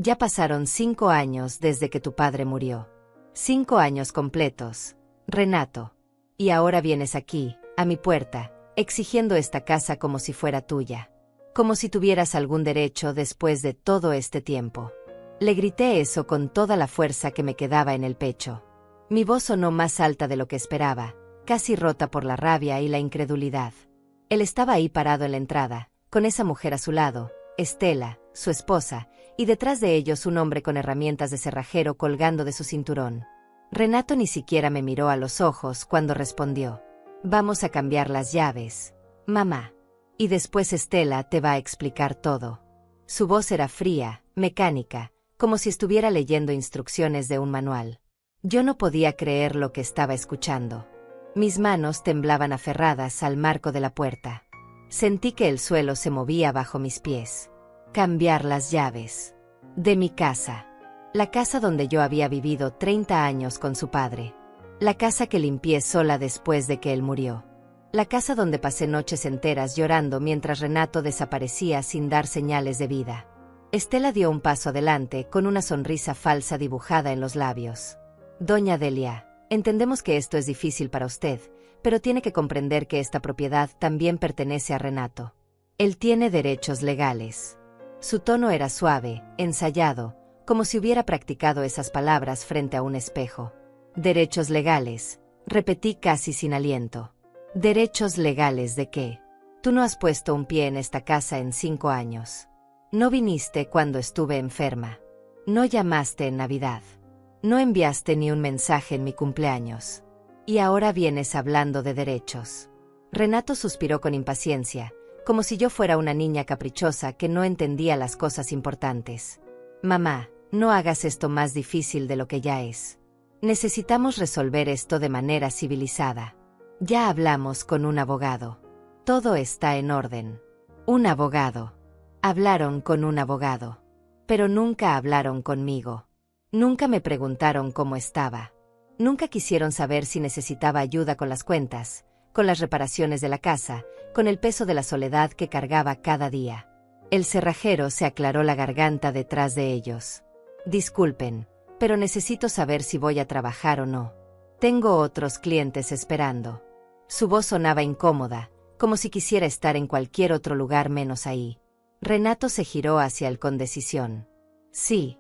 Ya pasaron 5 años desde que tu padre murió. 5 años completos, Renato. Y ahora vienes aquí, a mi puerta, exigiendo esta casa como si fuera tuya. Como si tuvieras algún derecho después de todo este tiempo. Le grité eso con toda la fuerza que me quedaba en el pecho. Mi voz sonó más alta de lo que esperaba, casi rota por la rabia y la incredulidad. Él estaba ahí parado en la entrada, con esa mujer a su lado, Estela, su esposa, y detrás de ellos un hombre con herramientas de cerrajero colgando de su cinturón. Renato ni siquiera me miró a los ojos cuando respondió: «Vamos a cambiar las llaves, mamá. Y después Estela te va a explicar todo». Su voz era fría, mecánica, como si estuviera leyendo instrucciones de un manual. Yo no podía creer lo que estaba escuchando. Mis manos temblaban aferradas al marco de la puerta. Sentí que el suelo se movía bajo mis pies. Cambiar las llaves. De mi casa. La casa donde yo había vivido 30 años con su padre. La casa que limpié sola después de que él murió. La casa donde pasé noches enteras llorando mientras Renato desaparecía sin dar señales de vida. Estela dio un paso adelante con una sonrisa falsa dibujada en los labios. «Doña Delia, entendemos que esto es difícil para usted, pero tiene que comprender que esta propiedad también pertenece a Renato. Él tiene derechos legales». Su tono era suave, ensayado, como si hubiera practicado esas palabras frente a un espejo. «Derechos legales», repetí casi sin aliento. «¿Derechos legales de qué? Tú no has puesto un pie en esta casa en 5 años. No viniste cuando estuve enferma. No llamaste en Navidad. No enviaste ni un mensaje en mi cumpleaños. Y ahora vienes hablando de derechos». Renato suspiró con impaciencia, como si yo fuera una niña caprichosa que no entendía las cosas importantes. «Mamá, no hagas esto más difícil de lo que ya es. Necesitamos resolver esto de manera civilizada. Ya hablamos con un abogado. Todo está en orden». «Un abogado». Hablaron con un abogado. Pero nunca hablaron conmigo. Nunca me preguntaron cómo estaba. Nunca quisieron saber si necesitaba ayuda con las cuentas, con las reparaciones de la casa, con el peso de la soledad que cargaba cada día. El cerrajero se aclaró la garganta detrás de ellos. «Disculpen, pero necesito saber si voy a trabajar o no. Tengo otros clientes esperando». Su voz sonaba incómoda, como si quisiera estar en cualquier otro lugar menos ahí. Renato se giró hacia él con decisión. «Sí.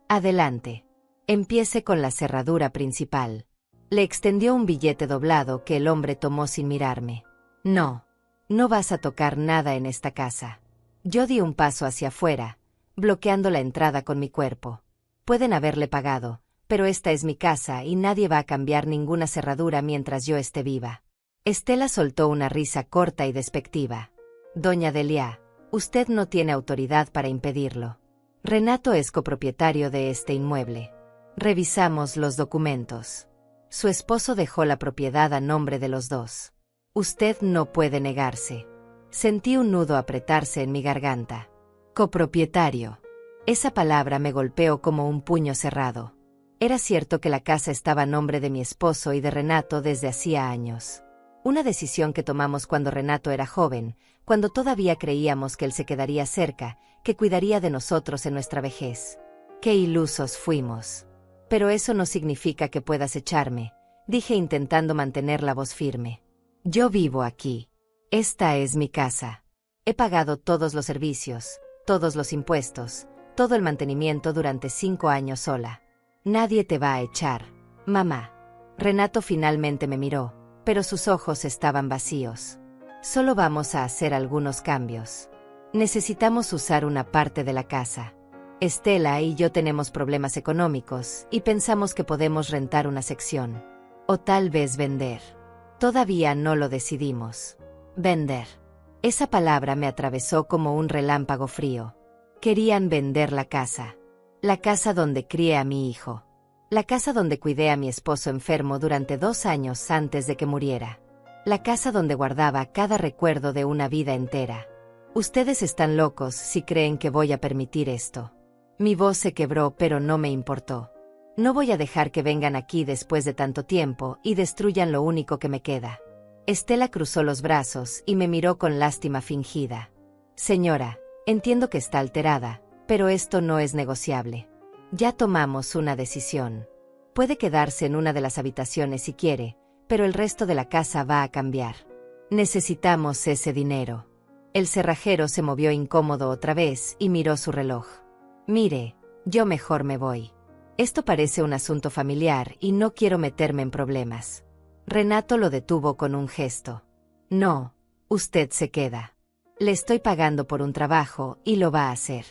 Adelante. Empiece con la cerradura principal». Le extendió un billete doblado que el hombre tomó sin mirarme. «No. No vas a tocar nada en esta casa». Yo di un paso hacia afuera, bloqueando la entrada con mi cuerpo. «Pueden haberle pagado, pero esta es mi casa y nadie va a cambiar ninguna cerradura mientras yo esté viva». Estela soltó una risa corta y despectiva. «Doña Delia, usted no tiene autoridad para impedirlo. Renato es copropietario de este inmueble. Revisamos los documentos. Su esposo dejó la propiedad a nombre de los dos. Usted no puede negarse». Sentí un nudo apretarse en mi garganta. «Copropietario». Esa palabra me golpeó como un puño cerrado. Era cierto que la casa estaba a nombre de mi esposo y de Renato desde hacía años. Una decisión que tomamos cuando Renato era joven, cuando todavía creíamos que él se quedaría cerca, que cuidaría de nosotros en nuestra vejez. Qué ilusos fuimos. «Pero eso no significa que puedas echarme», dije intentando mantener la voz firme. «Yo vivo aquí. Esta es mi casa. He pagado todos los servicios, todos los impuestos, todo el mantenimiento durante 5 años sola. Nadie te va a echar, mamá». Renato finalmente me miró, pero sus ojos estaban vacíos. «Solo vamos a hacer algunos cambios. Necesitamos usar una parte de la casa. Estela y yo tenemos problemas económicos y pensamos que podemos rentar una sección. O tal vez vender. Todavía no lo decidimos». Vender. Esa palabra me atravesó como un relámpago frío. Querían vender la casa. La casa donde crié a mi hijo. La casa donde cuidé a mi esposo enfermo durante 2 años antes de que muriera. La casa donde guardaba cada recuerdo de una vida entera. «Ustedes están locos si creen que voy a permitir esto». Mi voz se quebró, pero no me importó. «No voy a dejar que vengan aquí después de tanto tiempo y destruyan lo único que me queda». Estela cruzó los brazos y me miró con lástima fingida. «Señora, entiendo que está alterada, pero esto no es negociable. Ya tomamos una decisión. Puede quedarse en una de las habitaciones si quiere, pero el resto de la casa va a cambiar. Necesitamos ese dinero. El cerrajero se movió incómodo otra vez y miró su reloj. Mire, yo mejor me voy. Esto parece un asunto familiar y no quiero meterme en problemas. Renato lo detuvo con un gesto. No, usted se queda. Le estoy pagando por un trabajo y lo va a hacer.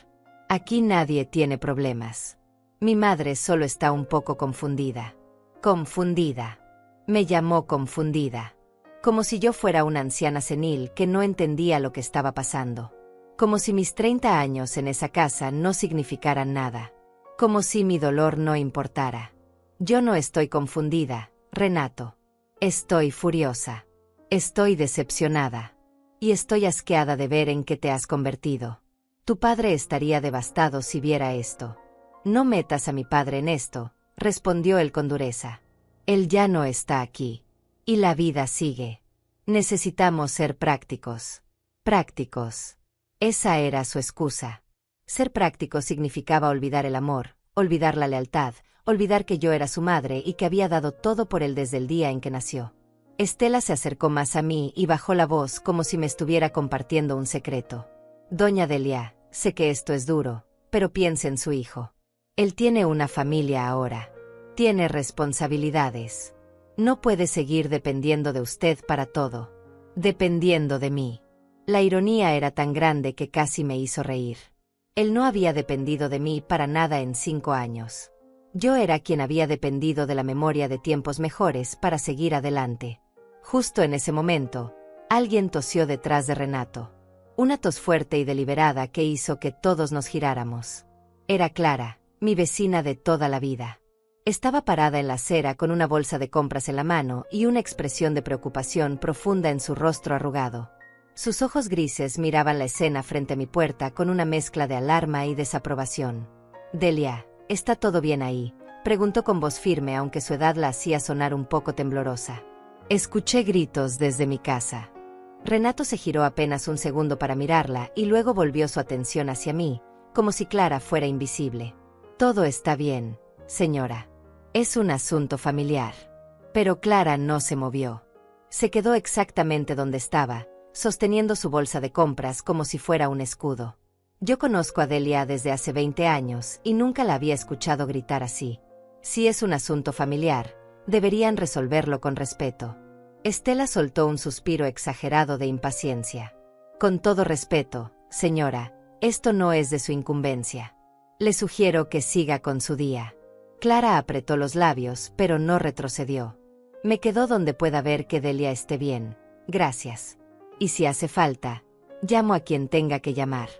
Aquí nadie tiene problemas. Mi madre solo está un poco confundida. Confundida. Me llamó confundida. Como si yo fuera una anciana senil que no entendía lo que estaba pasando. Como si mis 30 años en esa casa no significaran nada. Como si mi dolor no importara. Yo no estoy confundida, Renato. Estoy furiosa. Estoy decepcionada. Y estoy asqueada de ver en qué te has convertido. Tu padre estaría devastado si viera esto. No metas a mi padre en esto, respondió él con dureza. Él ya no está aquí. Y la vida sigue. Necesitamos ser prácticos. Prácticos. Esa era su excusa. Ser práctico significaba olvidar el amor, olvidar la lealtad, olvidar que yo era su madre y que había dado todo por él desde el día en que nació. Estela se acercó más a mí y bajó la voz como si me estuviera compartiendo un secreto. Doña Delia, sé que esto es duro, pero piense en su hijo. Él tiene una familia ahora. Tiene responsabilidades. No puede seguir dependiendo de usted para todo. Dependiendo de mí. La ironía era tan grande que casi me hizo reír. Él no había dependido de mí para nada en 5 años. Yo era quien había dependido de la memoria de tiempos mejores para seguir adelante. Justo en ese momento, alguien tosió detrás de Renato. Una tos fuerte y deliberada que hizo que todos nos giráramos. Era Clara, mi vecina de toda la vida. Estaba parada en la acera con una bolsa de compras en la mano y una expresión de preocupación profunda en su rostro arrugado. Sus ojos grises miraban la escena frente a mi puerta con una mezcla de alarma y desaprobación. Delia, ¿está todo bien ahí?, preguntó con voz firme aunque su edad la hacía sonar un poco temblorosa. Escuché gritos desde mi casa. Renato se giró apenas un segundo para mirarla y luego volvió su atención hacia mí, como si Clara fuera invisible. Todo está bien, señora. Es un asunto familiar. Pero Clara no se movió. Se quedó exactamente donde estaba, sosteniendo su bolsa de compras como si fuera un escudo. Yo conozco a Delia desde hace 20 años y nunca la había escuchado gritar así. Si es un asunto familiar, deberían resolverlo con respeto. Estela soltó un suspiro exagerado de impaciencia. Con todo respeto, señora, esto no es de su incumbencia. Le sugiero que siga con su día. Clara apretó los labios, pero no retrocedió. Me quedó donde pueda ver que Delia esté bien. Gracias. Y si hace falta, llamo a quien tenga que llamar.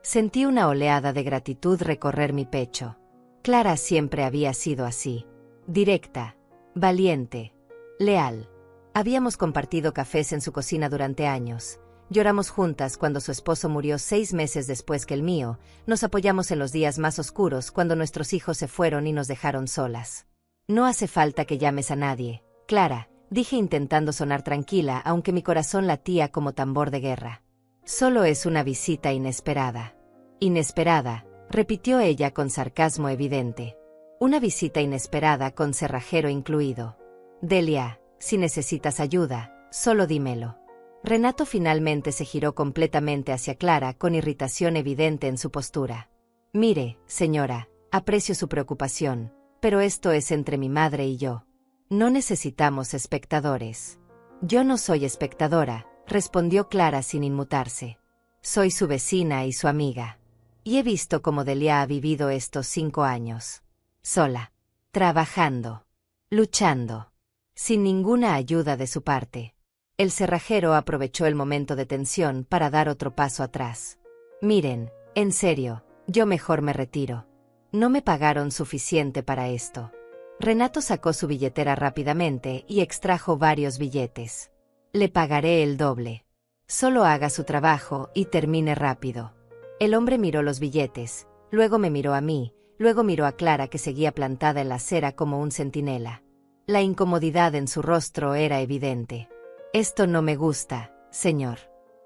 Sentí una oleada de gratitud recorrer mi pecho. Clara siempre había sido así. Directa, valiente, leal. Habíamos compartido cafés en su cocina durante años. Lloramos juntas cuando su esposo murió 6 meses después que el mío. Nos apoyamos en los días más oscuros cuando nuestros hijos se fueron y nos dejaron solas. No hace falta que llames a nadie, Clara, dije intentando sonar tranquila aunque mi corazón latía como tambor de guerra. Solo es una visita inesperada. Inesperada, repitió ella con sarcasmo evidente. Una visita inesperada con cerrajero incluido. Delia, si necesitas ayuda, solo dímelo. Renato finalmente se giró completamente hacia Clara con irritación evidente en su postura. Mire, señora, aprecio su preocupación, pero esto es entre mi madre y yo. No necesitamos espectadores. Yo no soy espectadora, respondió Clara sin inmutarse. Soy su vecina y su amiga. Y he visto cómo Delia ha vivido estos 5 años. Sola. Trabajando. Luchando. Sin ninguna ayuda de su parte. El cerrajero aprovechó el momento de tensión para dar otro paso atrás. Miren, en serio, yo mejor me retiro. No me pagaron suficiente para esto. Renato sacó su billetera rápidamente y extrajo varios billetes. Le pagaré el doble. Solo haga su trabajo y termine rápido. El hombre miró los billetes, luego me miró a mí, luego miró a Clara que seguía plantada en la acera como un centinela. La incomodidad en su rostro era evidente. Esto no me gusta, señor.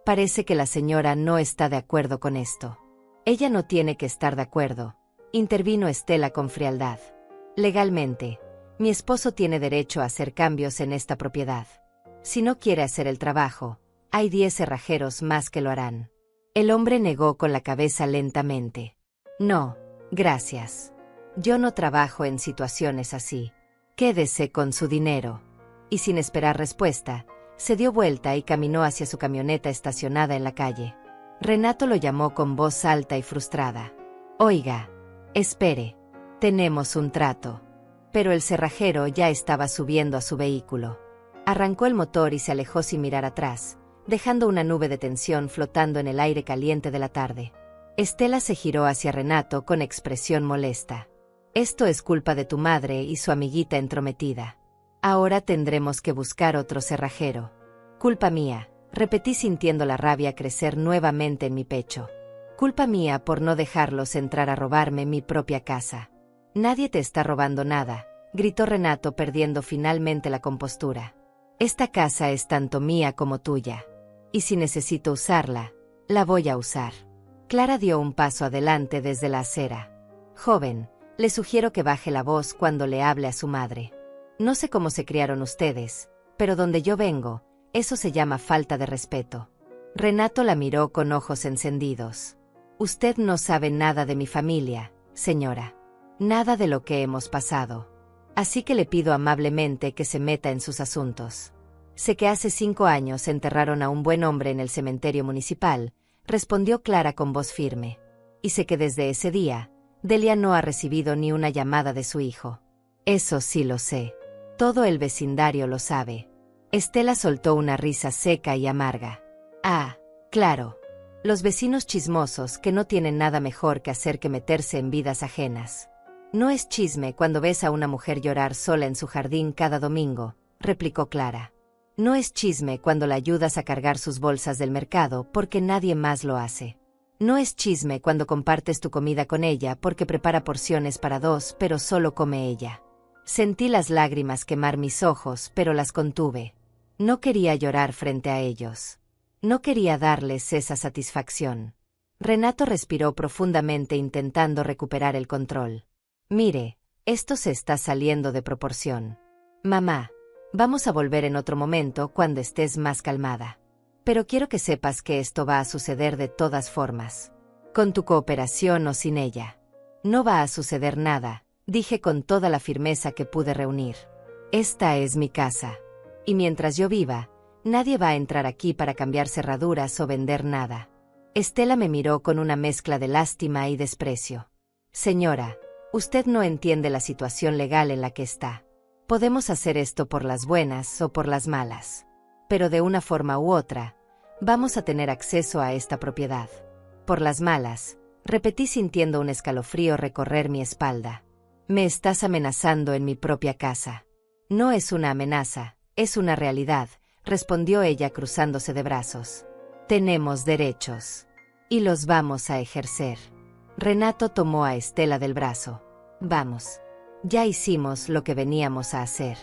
Parece que la señora no está de acuerdo con esto. Ella no tiene que estar de acuerdo, intervino Estela con frialdad. Legalmente, mi esposo tiene derecho a hacer cambios en esta propiedad. Si no quiere hacer el trabajo, hay 10 cerrajeros más que lo harán. El hombre negó con la cabeza lentamente. No, gracias. Yo no trabajo en situaciones así. Quédese con su dinero. Y sin esperar respuesta, se dio vuelta y caminó hacia su camioneta estacionada en la calle. Renato lo llamó con voz alta y frustrada. Oiga, espere. Tenemos un trato. Pero el cerrajero ya estaba subiendo a su vehículo. Arrancó el motor y se alejó sin mirar atrás, dejando una nube de tensión flotando en el aire caliente de la tarde. Estela se giró hacia Renato con expresión molesta. Esto es culpa de tu madre y su amiguita entrometida. Ahora tendremos que buscar otro cerrajero. Culpa mía, repetí sintiendo la rabia crecer nuevamente en mi pecho. Culpa mía por no dejarlos entrar a robarme mi propia casa. Nadie te está robando nada, gritó Renato perdiendo finalmente la compostura. Esta casa es tanto mía como tuya. Y si necesito usarla, la voy a usar. Clara dio un paso adelante desde la acera. Joven, le sugiero que baje la voz cuando le hable a su madre. No sé cómo se criaron ustedes, pero donde yo vengo, eso se llama falta de respeto. Renato la miró con ojos encendidos. Usted no sabe nada de mi familia, señora. Nada de lo que hemos pasado. Así que le pido amablemente que se meta en sus asuntos. Sé que hace 5 años enterraron a un buen hombre en el cementerio municipal, respondió Clara con voz firme. Y sé que desde ese día, Delia no ha recibido ni una llamada de su hijo. Eso sí lo sé. Todo el vecindario lo sabe. Estela soltó una risa seca y amarga. Ah, claro. Los vecinos chismosos que no tienen nada mejor que hacer que meterse en vidas ajenas. No es chisme cuando ves a una mujer llorar sola en su jardín cada domingo, replicó Clara. No es chisme cuando la ayudas a cargar sus bolsas del mercado porque nadie más lo hace. No es chisme cuando compartes tu comida con ella porque prepara porciones para 2 pero solo come ella. Sentí las lágrimas quemar mis ojos pero las contuve. No quería llorar frente a ellos. No quería darles esa satisfacción. Renato respiró profundamente intentando recuperar el control. Mire, esto se está saliendo de proporción. Mamá, vamos a volver en otro momento cuando estés más calmada. Pero quiero que sepas que esto va a suceder de todas formas. Con tu cooperación o sin ella. No va a suceder nada, dije con toda la firmeza que pude reunir. Esta es mi casa. Y mientras yo viva, nadie va a entrar aquí para cambiar cerraduras o vender nada. Estela me miró con una mezcla de lástima y desprecio. Señora, usted no entiende la situación legal en la que está. Podemos hacer esto por las buenas o por las malas. Pero de una forma u otra, vamos a tener acceso a esta propiedad. Por las malas, repetí sintiendo un escalofrío recorrer mi espalda. Me estás amenazando en mi propia casa. No es una amenaza, es una realidad, respondió ella cruzándose de brazos. Tenemos derechos. Y los vamos a ejercer. Renato tomó a Estela del brazo. Vamos. Ya hicimos lo que veníamos a hacer.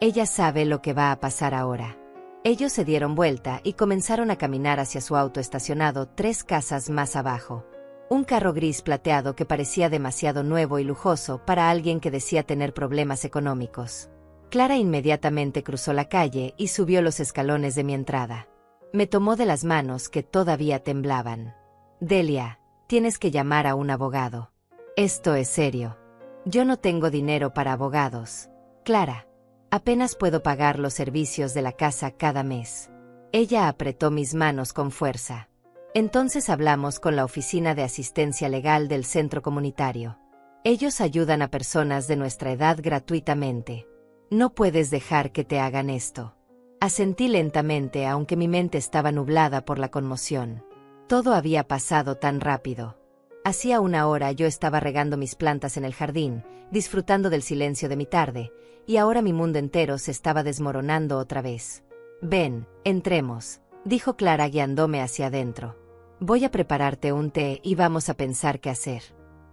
Ella sabe lo que va a pasar ahora. Ellos se dieron vuelta y comenzaron a caminar hacia su auto estacionado 3 casas más abajo. Un carro gris plateado que parecía demasiado nuevo y lujoso para alguien que decía tener problemas económicos. Clara inmediatamente cruzó la calle y subió los escalones de mi entrada. Me tomó de las manos que todavía temblaban. Delia, tienes que llamar a un abogado. Esto es serio. Yo no tengo dinero para abogados. Clara, apenas puedo pagar los servicios de la casa cada mes. Ella apretó mis manos con fuerza. Entonces hablamos con la oficina de asistencia legal del centro comunitario. Ellos ayudan a personas de nuestra edad gratuitamente. No puedes dejar que te hagan esto. Asentí lentamente aunque mi mente estaba nublada por la conmoción. Todo había pasado tan rápido. Hacía 1 hora yo estaba regando mis plantas en el jardín, disfrutando del silencio de mi tarde, y ahora mi mundo entero se estaba desmoronando otra vez. Ven, entremos, dijo Clara guiándome hacia adentro. Voy a prepararte un té y vamos a pensar qué hacer.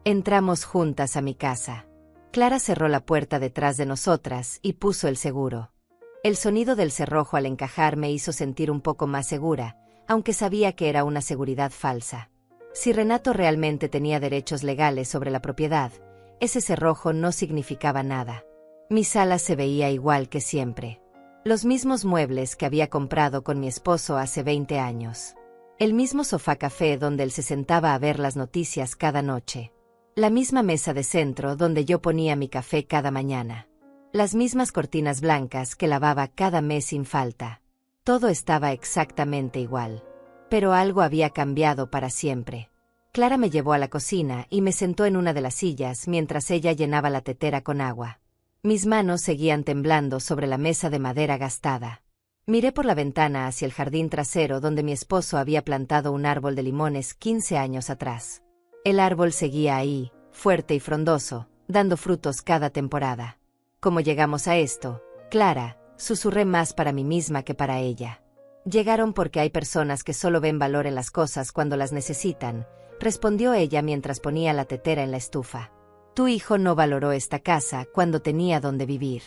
Entramos juntas a mi casa. Clara cerró la puerta detrás de nosotras y puso el seguro. El sonido del cerrojo al encajar me hizo sentir un poco más segura, aunque sabía que era una seguridad falsa. Si Renato realmente tenía derechos legales sobre la propiedad, ese cerrojo no significaba nada. Mi sala se veía igual que siempre. Los mismos muebles que había comprado con mi esposo hace 20 años. El mismo sofá café donde él se sentaba a ver las noticias cada noche. La misma mesa de centro donde yo ponía mi café cada mañana. Las mismas cortinas blancas que lavaba cada mes sin falta. Todo estaba exactamente igual. Pero algo había cambiado para siempre. Clara me llevó a la cocina y me sentó en una de las sillas mientras ella llenaba la tetera con agua. Mis manos seguían temblando sobre la mesa de madera gastada. Miré por la ventana hacia el jardín trasero donde mi esposo había plantado un árbol de limones 15 años atrás. El árbol seguía ahí, fuerte y frondoso, dando frutos cada temporada. Como llegamos a esto, Clara, susurré más para mí misma que para ella. Llegaron porque hay personas que solo ven valor en las cosas cuando las necesitan, respondió ella mientras ponía la tetera en la estufa. Tu hijo no valoró esta casa cuando tenía donde vivir.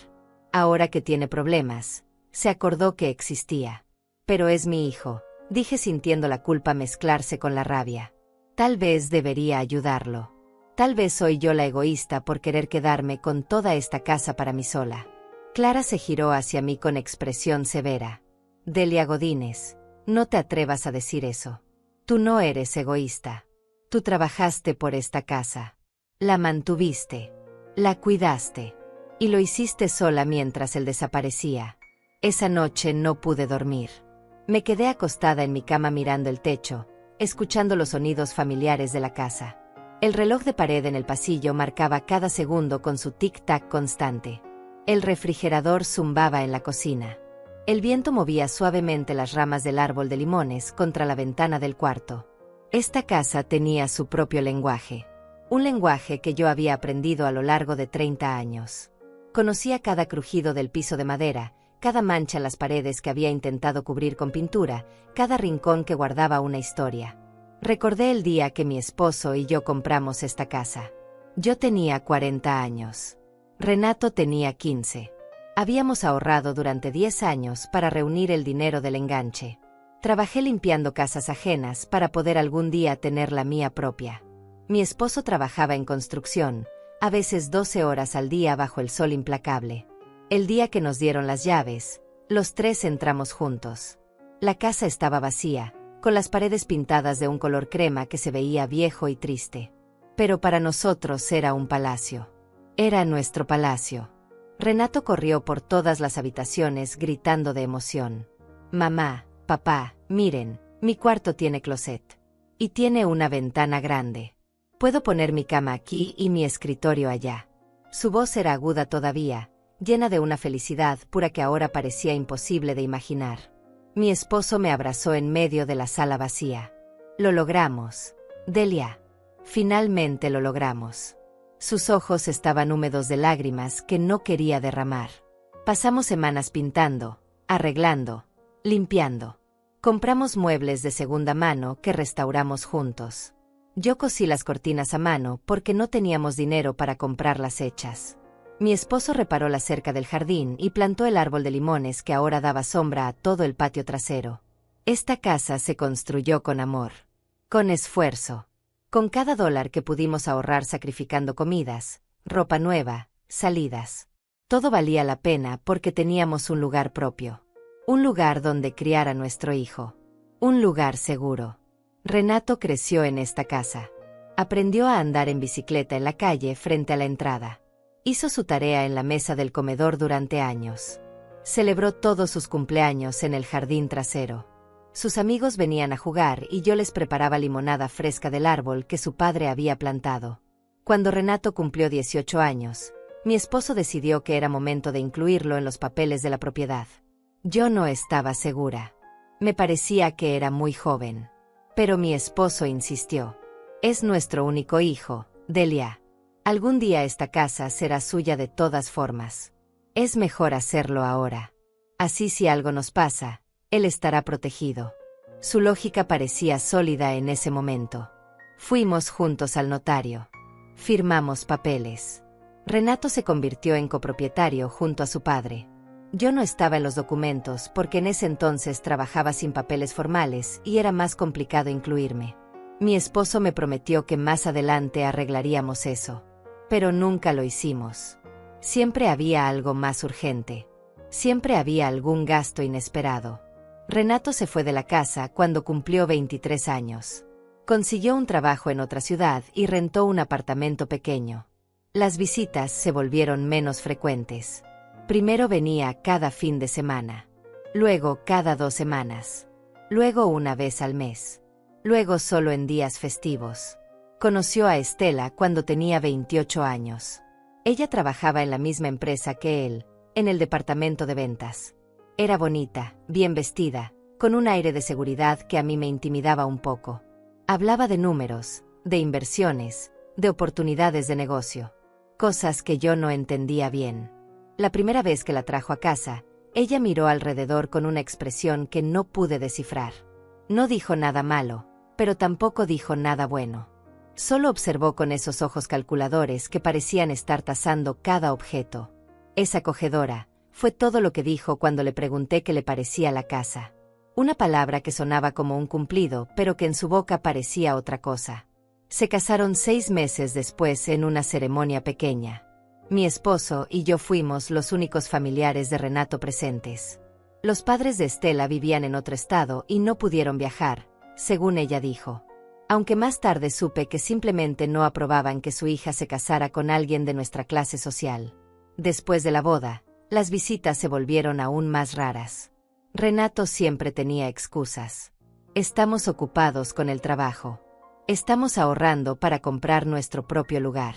Ahora que tiene problemas, se acordó que existía. Pero es mi hijo, dije sintiendo la culpa mezclarse con la rabia. Tal vez debería ayudarlo. Tal vez soy yo la egoísta por querer quedarme con toda esta casa para mí sola. Clara se giró hacia mí con expresión severa. Delia Godínez, no te atrevas a decir eso. Tú no eres egoísta. Tú trabajaste por esta casa. La mantuviste. La cuidaste. Y lo hiciste sola mientras él desaparecía. Esa noche no pude dormir. Me quedé acostada en mi cama mirando el techo, escuchando los sonidos familiares de la casa. El reloj de pared en el pasillo marcaba cada segundo con su tic-tac constante. El refrigerador zumbaba en la cocina. El viento movía suavemente las ramas del árbol de limones contra la ventana del cuarto. Esta casa tenía su propio lenguaje. Un lenguaje que yo había aprendido a lo largo de 30 años. Conocía cada crujido del piso de madera, cada mancha en las paredes que había intentado cubrir con pintura, cada rincón que guardaba una historia. Recordé el día que mi esposo y yo compramos esta casa. Yo tenía 40 años. Renato tenía 15. Habíamos ahorrado durante 10 años para reunir el dinero del enganche. Trabajé limpiando casas ajenas para poder algún día tener la mía propia. Mi esposo trabajaba en construcción, a veces 12 horas al día bajo el sol implacable. El día que nos dieron las llaves, los tres entramos juntos. La casa estaba vacía, con las paredes pintadas de un color crema que se veía viejo y triste. Pero para nosotros era un palacio. Era nuestro palacio. Renato corrió por todas las habitaciones gritando de emoción. Mamá, papá, miren, mi cuarto tiene closet. Y tiene una ventana grande. Puedo poner mi cama aquí y mi escritorio allá. Su voz era aguda todavía, llena de una felicidad pura que ahora parecía imposible de imaginar. Mi esposo me abrazó en medio de la sala vacía. Lo logramos, Delia. Finalmente lo logramos. Sus ojos estaban húmedos de lágrimas que no quería derramar. Pasamos semanas pintando, arreglando, limpiando. Compramos muebles de segunda mano que restauramos juntos. Yo cosí las cortinas a mano porque no teníamos dinero para comprarlas hechas. Mi esposo reparó la cerca del jardín y plantó el árbol de limones que ahora daba sombra a todo el patio trasero. Esta casa se construyó con amor, con esfuerzo, con cada dólar que pudimos ahorrar sacrificando comidas, ropa nueva, salidas. Todo valía la pena porque teníamos un lugar propio. Un lugar donde criar a nuestro hijo. Un lugar seguro. Renato creció en esta casa. Aprendió a andar en bicicleta en la calle frente a la entrada. Hizo su tarea en la mesa del comedor durante años. Celebró todos sus cumpleaños en el jardín trasero. Sus amigos venían a jugar y yo les preparaba limonada fresca del árbol que su padre había plantado. Cuando Renato cumplió 18 años, mi esposo decidió que era momento de incluirlo en los papeles de la propiedad. Yo no estaba segura. Me parecía que era muy joven. Pero mi esposo insistió. Es nuestro único hijo, Delia. Algún día esta casa será suya de todas formas. Es mejor hacerlo ahora. Así si algo nos pasa, él estará protegido. Su lógica parecía sólida en ese momento. Fuimos juntos al notario. Firmamos papeles. Renato se convirtió en copropietario junto a su padre. Yo no estaba en los documentos porque en ese entonces trabajaba sin papeles formales y era más complicado incluirme. Mi esposo me prometió que más adelante arreglaríamos eso. Pero nunca lo hicimos. Siempre había algo más urgente. Siempre había algún gasto inesperado. Renato se fue de la casa cuando cumplió 23 años. Consiguió un trabajo en otra ciudad y rentó un apartamento pequeño. Las visitas se volvieron menos frecuentes. Primero venía cada fin de semana. Luego cada 2 semanas. Luego una vez al mes. Luego solo en días festivos. Conoció a Estela cuando tenía 28 años. Ella trabajaba en la misma empresa que él, en el departamento de ventas. Era bonita, bien vestida, con un aire de seguridad que a mí me intimidaba un poco. Hablaba de números, de inversiones, de oportunidades de negocio. Cosas que yo no entendía bien. La primera vez que la trajo a casa, ella miró alrededor con una expresión que no pude descifrar. No dijo nada malo, pero tampoco dijo nada bueno. Solo observó con esos ojos calculadores que parecían estar tasando cada objeto. Es acogedora, fue todo lo que dijo cuando le pregunté qué le parecía la casa. Una palabra que sonaba como un cumplido, pero que en su boca parecía otra cosa. Se casaron 6 meses después en una ceremonia pequeña. Mi esposo y yo fuimos los únicos familiares de Renato presentes. Los padres de Estela vivían en otro estado y no pudieron viajar, según ella dijo. Aunque más tarde supe que simplemente no aprobaban que su hija se casara con alguien de nuestra clase social. Después de la boda, las visitas se volvieron aún más raras. Renato siempre tenía excusas. Estamos ocupados con el trabajo. Estamos ahorrando para comprar nuestro propio lugar.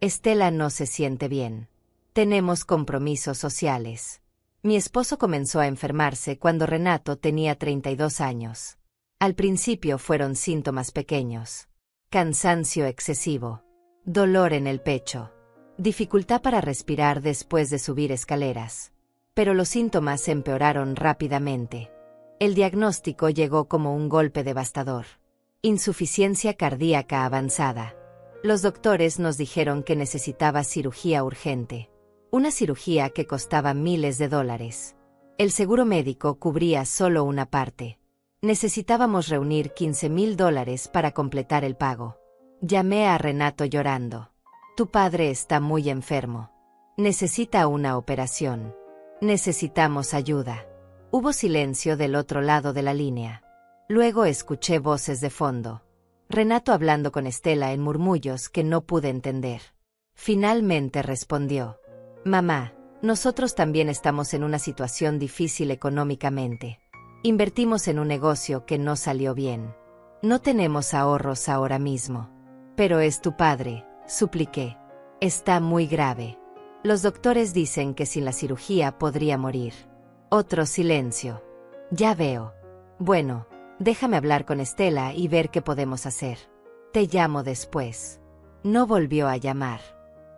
Estela no se siente bien. Tenemos compromisos sociales. Mi esposo comenzó a enfermarse cuando Renato tenía 32 años. Al principio fueron síntomas pequeños. Cansancio excesivo. Dolor en el pecho. Dificultad para respirar después de subir escaleras. Pero los síntomas empeoraron rápidamente. El diagnóstico llegó como un golpe devastador. Insuficiencia cardíaca avanzada. Los doctores nos dijeron que necesitaba cirugía urgente. Una cirugía que costaba miles de dólares. El seguro médico cubría solo una parte. Necesitábamos reunir $15,000 para completar el pago. Llamé a Renato llorando. Tu padre está muy enfermo. Necesita una operación. Necesitamos ayuda. Hubo silencio del otro lado de la línea. Luego escuché voces de fondo. Renato hablando con Estela en murmullos que no pude entender. Finalmente respondió. Mamá, nosotros también estamos en una situación difícil económicamente. Invertimos en un negocio que no salió bien. No tenemos ahorros ahora mismo. Pero es tu padre, supliqué. Está muy grave. Los doctores dicen que sin la cirugía podría morir. Otro silencio. Ya veo. Bueno, déjame hablar con Estela y ver qué podemos hacer. Te llamo después. No volvió a llamar.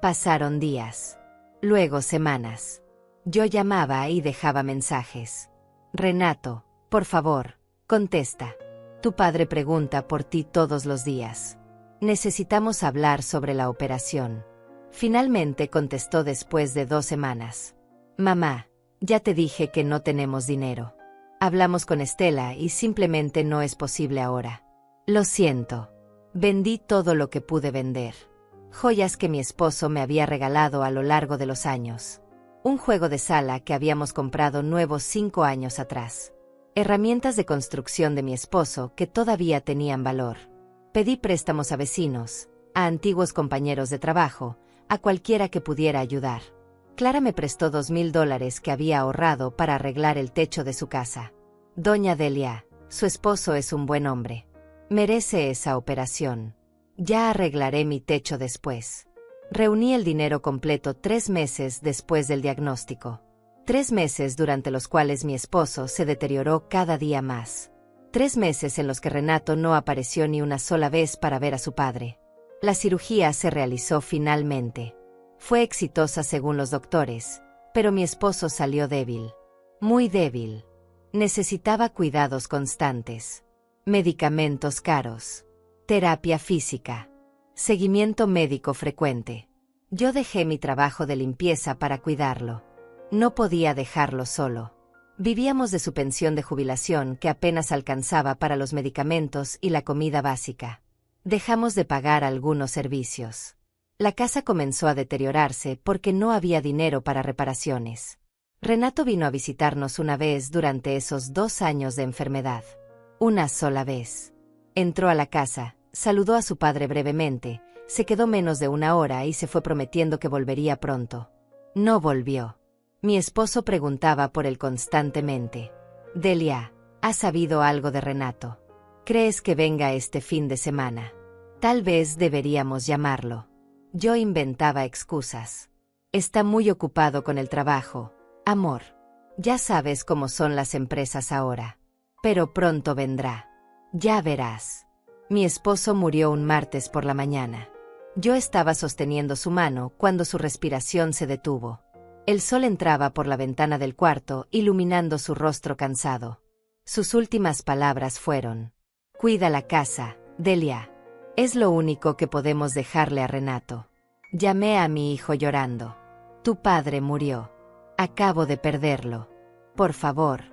Pasaron días. Luego semanas. Yo llamaba y dejaba mensajes. Renato, por favor, contesta. Tu padre pregunta por ti todos los días. Necesitamos hablar sobre la operación. Finalmente contestó después de 2 semanas. Mamá, ya te dije que no tenemos dinero. Hablamos con Estela y simplemente no es posible ahora. Lo siento. Vendí todo lo que pude vender. Joyas que mi esposo me había regalado a lo largo de los años. Un juego de sala que habíamos comprado nuevo 5 años atrás. Herramientas de construcción de mi esposo que todavía tenían valor. Pedí préstamos a vecinos, a antiguos compañeros de trabajo, a cualquiera que pudiera ayudar. Clara me prestó $2,000 que había ahorrado para arreglar el techo de su casa. Doña Delia, su esposo es un buen hombre. Merece esa operación. Ya arreglaré mi techo después. Reuní el dinero completo 3 meses después del diagnóstico. 3 meses durante los cuales mi esposo se deterioró cada día más. 3 meses en los que Renato no apareció ni una sola vez para ver a su padre. La cirugía se realizó finalmente. Fue exitosa según los doctores, pero mi esposo salió débil. Muy débil. Necesitaba cuidados constantes. Medicamentos caros. Terapia física. Seguimiento médico frecuente. Yo dejé mi trabajo de limpieza para cuidarlo. No podía dejarlo solo. Vivíamos de su pensión de jubilación que apenas alcanzaba para los medicamentos y la comida básica. Dejamos de pagar algunos servicios. La casa comenzó a deteriorarse porque no había dinero para reparaciones. Renato vino a visitarnos una vez durante esos 2 años de enfermedad. Una sola vez. Entró a la casa, saludó a su padre brevemente, se quedó menos de 1 hora y se fue prometiendo que volvería pronto. No volvió. Mi esposo preguntaba por él constantemente. Delia, ¿has sabido algo de Renato? ¿Crees que venga este fin de semana? Tal vez deberíamos llamarlo. Yo inventaba excusas. Está muy ocupado con el trabajo, amor. Ya sabes cómo son las empresas ahora. Pero pronto vendrá. Ya verás. Mi esposo murió un martes por la mañana. Yo estaba sosteniendo su mano cuando su respiración se detuvo. El sol entraba por la ventana del cuarto, iluminando su rostro cansado. Sus últimas palabras fueron: cuida la casa, Delia. Es lo único que podemos dejarle a Renato. Llamé a mi hijo llorando. Tu padre murió. Acabo de perderlo. Por favor,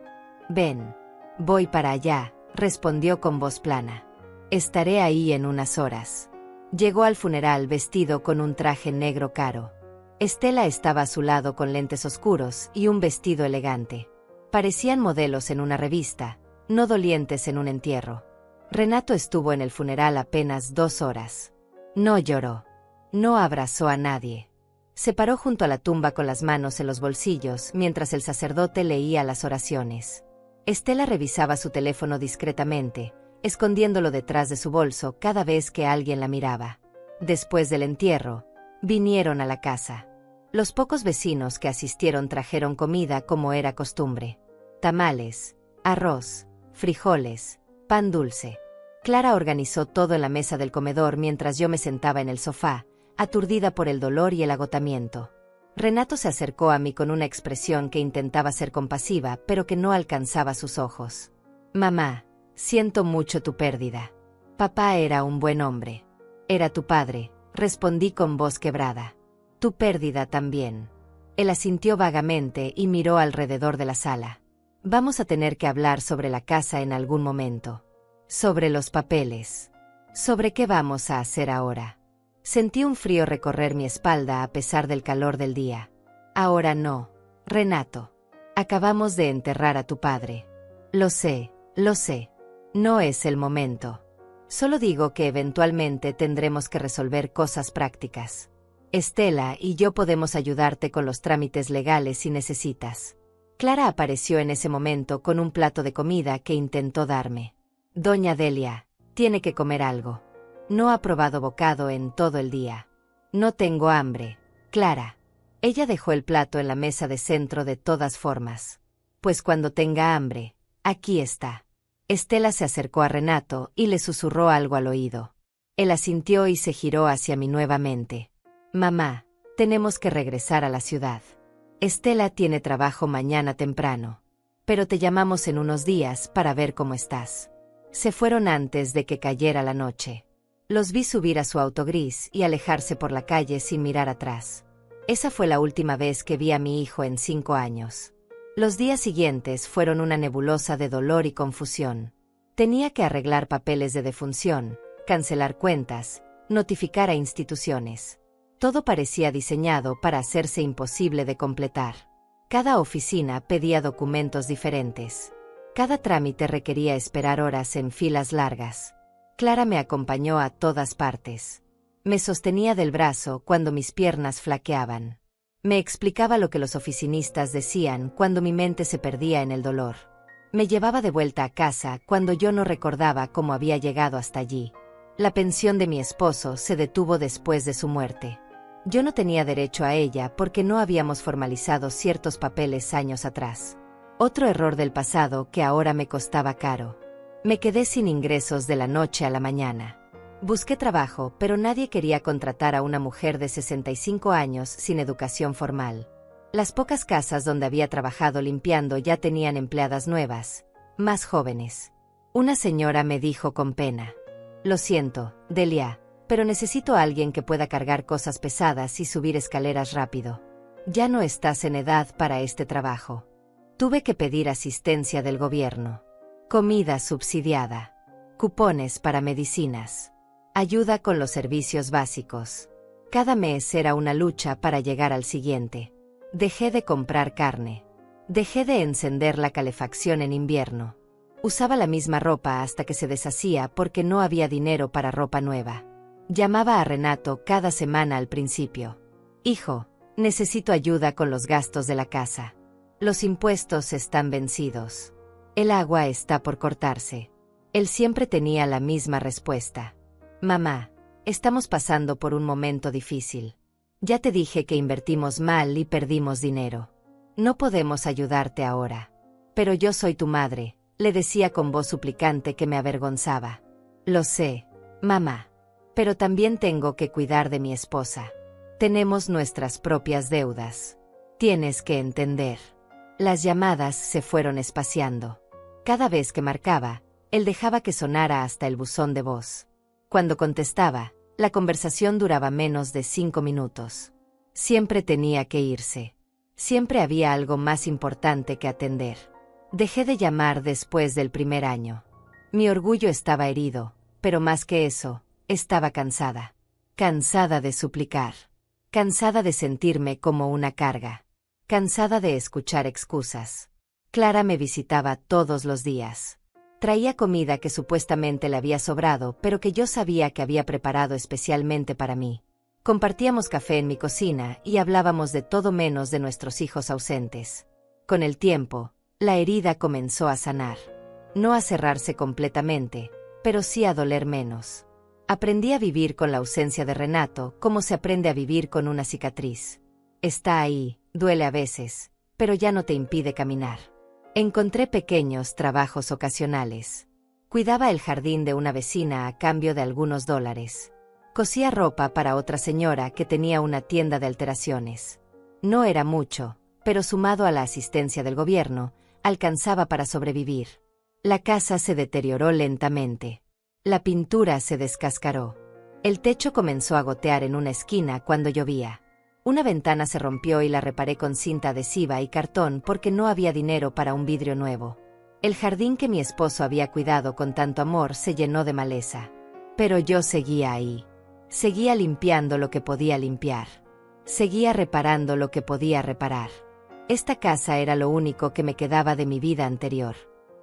ven. Voy para allá, respondió con voz plana. Estaré ahí en unas horas. Llegó al funeral vestido con un traje negro caro. Estela estaba a su lado con lentes oscuros y un vestido elegante. Parecían modelos en una revista, no dolientes en un entierro. Renato estuvo en el funeral apenas 2 horas. No lloró. No abrazó a nadie. Se paró junto a la tumba con las manos en los bolsillos mientras el sacerdote leía las oraciones. Estela revisaba su teléfono discretamente, escondiéndolo detrás de su bolso cada vez que alguien la miraba. Después del entierro, vinieron a la casa. Los pocos vecinos que asistieron trajeron comida como era costumbre. Tamales, arroz, frijoles, pan dulce. Clara organizó todo en la mesa del comedor mientras yo me sentaba en el sofá, aturdida por el dolor y el agotamiento. Renato se acercó a mí con una expresión que intentaba ser compasiva, pero que no alcanzaba sus ojos. Mamá, siento mucho tu pérdida. Papá era un buen hombre. Era tu padre, respondí con voz quebrada. Tu pérdida también. Él asintió vagamente y miró alrededor de la sala. Vamos a tener que hablar sobre la casa en algún momento. Sobre los papeles. ¿Sobre qué vamos a hacer ahora? Sentí un frío recorrer mi espalda a pesar del calor del día. Ahora no, Renato. Acabamos de enterrar a tu padre. Lo sé, lo sé. No es el momento. Solo digo que eventualmente tendremos que resolver cosas prácticas. Estela y yo podemos ayudarte con los trámites legales si necesitas. Clara apareció en ese momento con un plato de comida que intentó darme. Doña Delia, tiene que comer algo. No ha probado bocado en todo el día. No tengo hambre, Clara. Ella dejó el plato en la mesa de centro de todas formas. Pues cuando tenga hambre, aquí está. Estela se acercó a Renato y le susurró algo al oído. Él asintió y se giró hacia mí nuevamente. Mamá, tenemos que regresar a la ciudad. Estela tiene trabajo mañana temprano. Pero te llamamos en unos días para ver cómo estás. Se fueron antes de que cayera la noche. Los vi subir a su auto gris y alejarse por la calle sin mirar atrás. Esa fue la última vez que vi a mi hijo en 5 años. Los días siguientes fueron una nebulosa de dolor y confusión. Tenía que arreglar papeles de defunción, cancelar cuentas, notificar a instituciones. Todo parecía diseñado para hacerse imposible de completar. Cada oficina pedía documentos diferentes. Cada trámite requería esperar horas en filas largas. Clara me acompañó a todas partes. Me sostenía del brazo cuando mis piernas flaqueaban. Me explicaba lo que los oficinistas decían cuando mi mente se perdía en el dolor. Me llevaba de vuelta a casa cuando yo no recordaba cómo había llegado hasta allí. La pensión de mi esposo se detuvo después de su muerte. Yo no tenía derecho a ella porque no habíamos formalizado ciertos papeles años atrás. Otro error del pasado que ahora me costaba caro. Me quedé sin ingresos de la noche a la mañana. Busqué trabajo, pero nadie quería contratar a una mujer de 65 años sin educación formal. Las pocas casas donde había trabajado limpiando ya tenían empleadas nuevas, más jóvenes. Una señora me dijo con pena: Lo siento, Delia, pero necesito a alguien que pueda cargar cosas pesadas y subir escaleras rápido. Ya no estás en edad para este trabajo. Tuve que pedir asistencia del gobierno. Comida subsidiada. Cupones para medicinas. Ayuda con los servicios básicos. Cada mes era una lucha para llegar al siguiente. Dejé de comprar carne. Dejé de encender la calefacción en invierno. Usaba la misma ropa hasta que se deshacía porque no había dinero para ropa nueva. Llamaba a Renato cada semana al principio. Hijo, necesito ayuda con los gastos de la casa. Los impuestos están vencidos. El agua está por cortarse. Él siempre tenía la misma respuesta. Mamá, estamos pasando por un momento difícil. Ya te dije que invertimos mal y perdimos dinero. No podemos ayudarte ahora. Pero yo soy tu madre, le decía con voz suplicante que me avergonzaba. Lo sé, mamá. Pero también tengo que cuidar de mi esposa. Tenemos nuestras propias deudas. Tienes que entender. Las llamadas se fueron espaciando. Cada vez que marcaba, él dejaba que sonara hasta el buzón de voz. Cuando contestaba, la conversación duraba menos de 5 minutos. Siempre tenía que irse. Siempre había algo más importante que atender. Dejé de llamar después del primer año. Mi orgullo estaba herido, pero más que eso, estaba cansada. Cansada de suplicar. Cansada de sentirme como una carga. Cansada de escuchar excusas. Clara me visitaba todos los días. Traía comida que supuestamente le había sobrado, pero que yo sabía que había preparado especialmente para mí. Compartíamos café en mi cocina y hablábamos de todo menos de nuestros hijos ausentes. Con el tiempo, la herida comenzó a sanar. No a cerrarse completamente, pero sí a doler menos. Aprendí a vivir con la ausencia de Renato como se aprende a vivir con una cicatriz. Está ahí, duele a veces, pero ya no te impide caminar. Encontré pequeños trabajos ocasionales. Cuidaba el jardín de una vecina a cambio de algunos dólares. Cosía ropa para otra señora que tenía una tienda de alteraciones. No era mucho, pero sumado a la asistencia del gobierno, alcanzaba para sobrevivir. La casa se deterioró lentamente. La pintura se descascaró. El techo comenzó a gotear en una esquina cuando llovía. Una ventana se rompió y la reparé con cinta adhesiva y cartón porque no había dinero para un vidrio nuevo. El jardín que mi esposo había cuidado con tanto amor se llenó de maleza. Pero yo seguía ahí. Seguía limpiando lo que podía limpiar. Seguía reparando lo que podía reparar. Esta casa era lo único que me quedaba de mi vida anterior.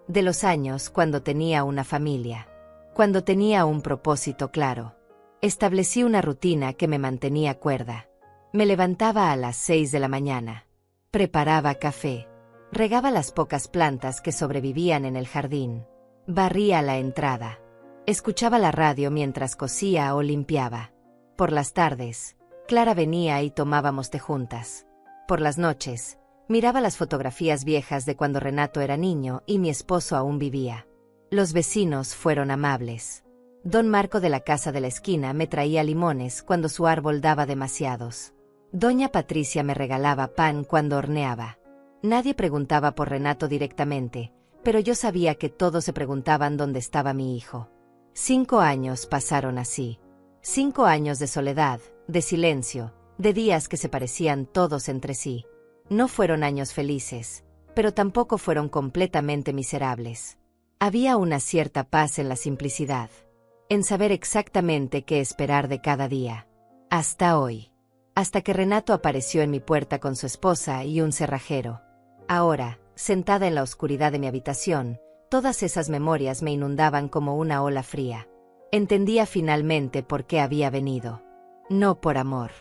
De los años cuando tenía una familia. Cuando tenía un propósito claro. Establecí una rutina que me mantenía cuerda. Me levantaba a las 6 de la mañana. Preparaba café. Regaba las pocas plantas que sobrevivían en el jardín. Barría la entrada. Escuchaba la radio mientras cosía o limpiaba. Por las tardes, Clara venía y tomábamos té juntas. Por las noches, miraba las fotografías viejas de cuando Renato era niño y mi esposo aún vivía. Los vecinos fueron amables. Don Marco de la casa de la esquina me traía limones cuando su árbol daba demasiados. Doña Patricia me regalaba pan cuando horneaba. Nadie preguntaba por Renato directamente, pero yo sabía que todos se preguntaban dónde estaba mi hijo. 5 años pasaron así. 5 años de soledad, de silencio, de días que se parecían todos entre sí. No fueron años felices, pero tampoco fueron completamente miserables. Había una cierta paz en la simplicidad, en saber exactamente qué esperar de cada día. Hasta hoy. Hasta que Renato apareció en mi puerta con su esposa y un cerrajero. Ahora, sentada en la oscuridad de mi habitación, todas esas memorias me inundaban como una ola fría. Entendía finalmente por qué había venido. No por amor.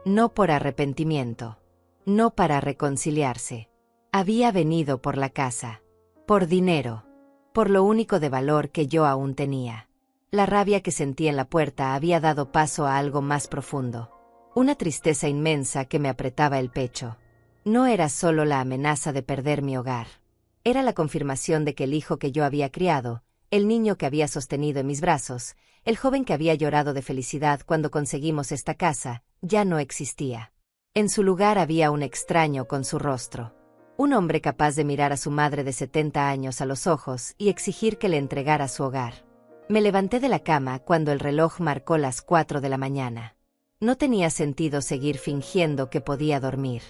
No por arrepentimiento. No para reconciliarse. Había venido por la casa. Por dinero. Por lo único de valor que yo aún tenía. La rabia que sentí en la puerta había dado paso a algo más profundo. Una tristeza inmensa que me apretaba el pecho. No era solo la amenaza de perder mi hogar. Era la confirmación de que el hijo que yo había criado, el niño que había sostenido en mis brazos, el joven que había llorado de felicidad cuando conseguimos esta casa, ya no existía. En su lugar había un extraño con su rostro. Un hombre capaz de mirar a su madre de 70 años a los ojos y exigir que le entregara su hogar. Me levanté de la cama cuando el reloj marcó las 4 de la mañana. No tenía sentido seguir fingiendo que podía dormir.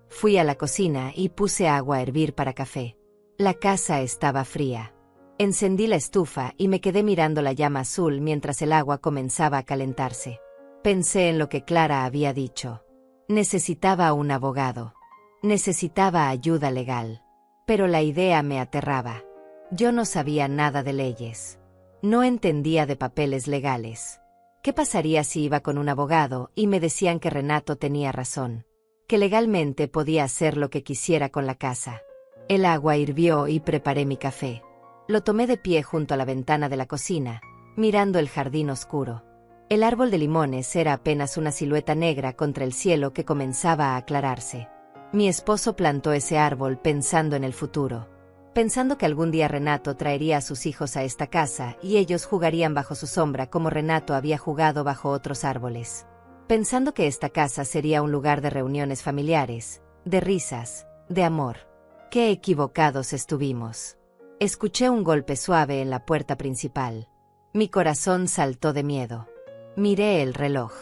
Fui a la cocina y puse agua a hervir para café. La casa estaba fría. Encendí la estufa y me quedé mirando la llama azul mientras el agua comenzaba a calentarse. Pensé en lo que Clara había dicho. Necesitaba un abogado. Necesitaba ayuda legal. Pero la idea me aterraba. Yo no sabía nada de leyes. No entendía de papeles legales. ¿Qué pasaría si iba con un abogado y me decían que Renato tenía razón? Que legalmente podía hacer lo que quisiera con la casa. El agua hirvió y preparé mi café. Lo tomé de pie junto a la ventana de la cocina, mirando el jardín oscuro. El árbol de limones era apenas una silueta negra contra el cielo que comenzaba a aclararse. Mi esposo plantó ese árbol pensando en el futuro. Pensando que algún día Renato traería a sus hijos a esta casa y ellos jugarían bajo su sombra como Renato había jugado bajo otros árboles. Pensando que esta casa sería un lugar de reuniones familiares, de risas, de amor. ¡Qué equivocados estuvimos! Escuché un golpe suave en la puerta principal. Mi corazón saltó de miedo. Miré el reloj.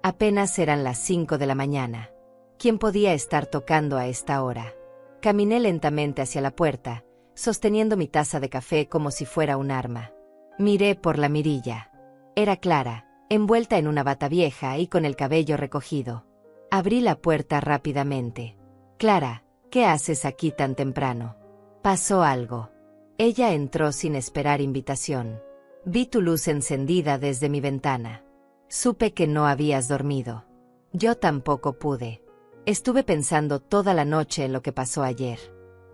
Apenas eran las 5 de la mañana. ¿Quién podía estar tocando a esta hora? Caminé lentamente hacia la puerta, sosteniendo mi taza de café como si fuera un arma. Miré por la mirilla. Era Clara, envuelta en una bata vieja y con el cabello recogido. Abrí la puerta rápidamente. Clara, ¿qué haces aquí tan temprano? Pasó algo. Ella entró sin esperar invitación. Vi tu luz encendida desde mi ventana. Supe que no habías dormido. Yo tampoco pude. Estuve pensando toda la noche en lo que pasó ayer.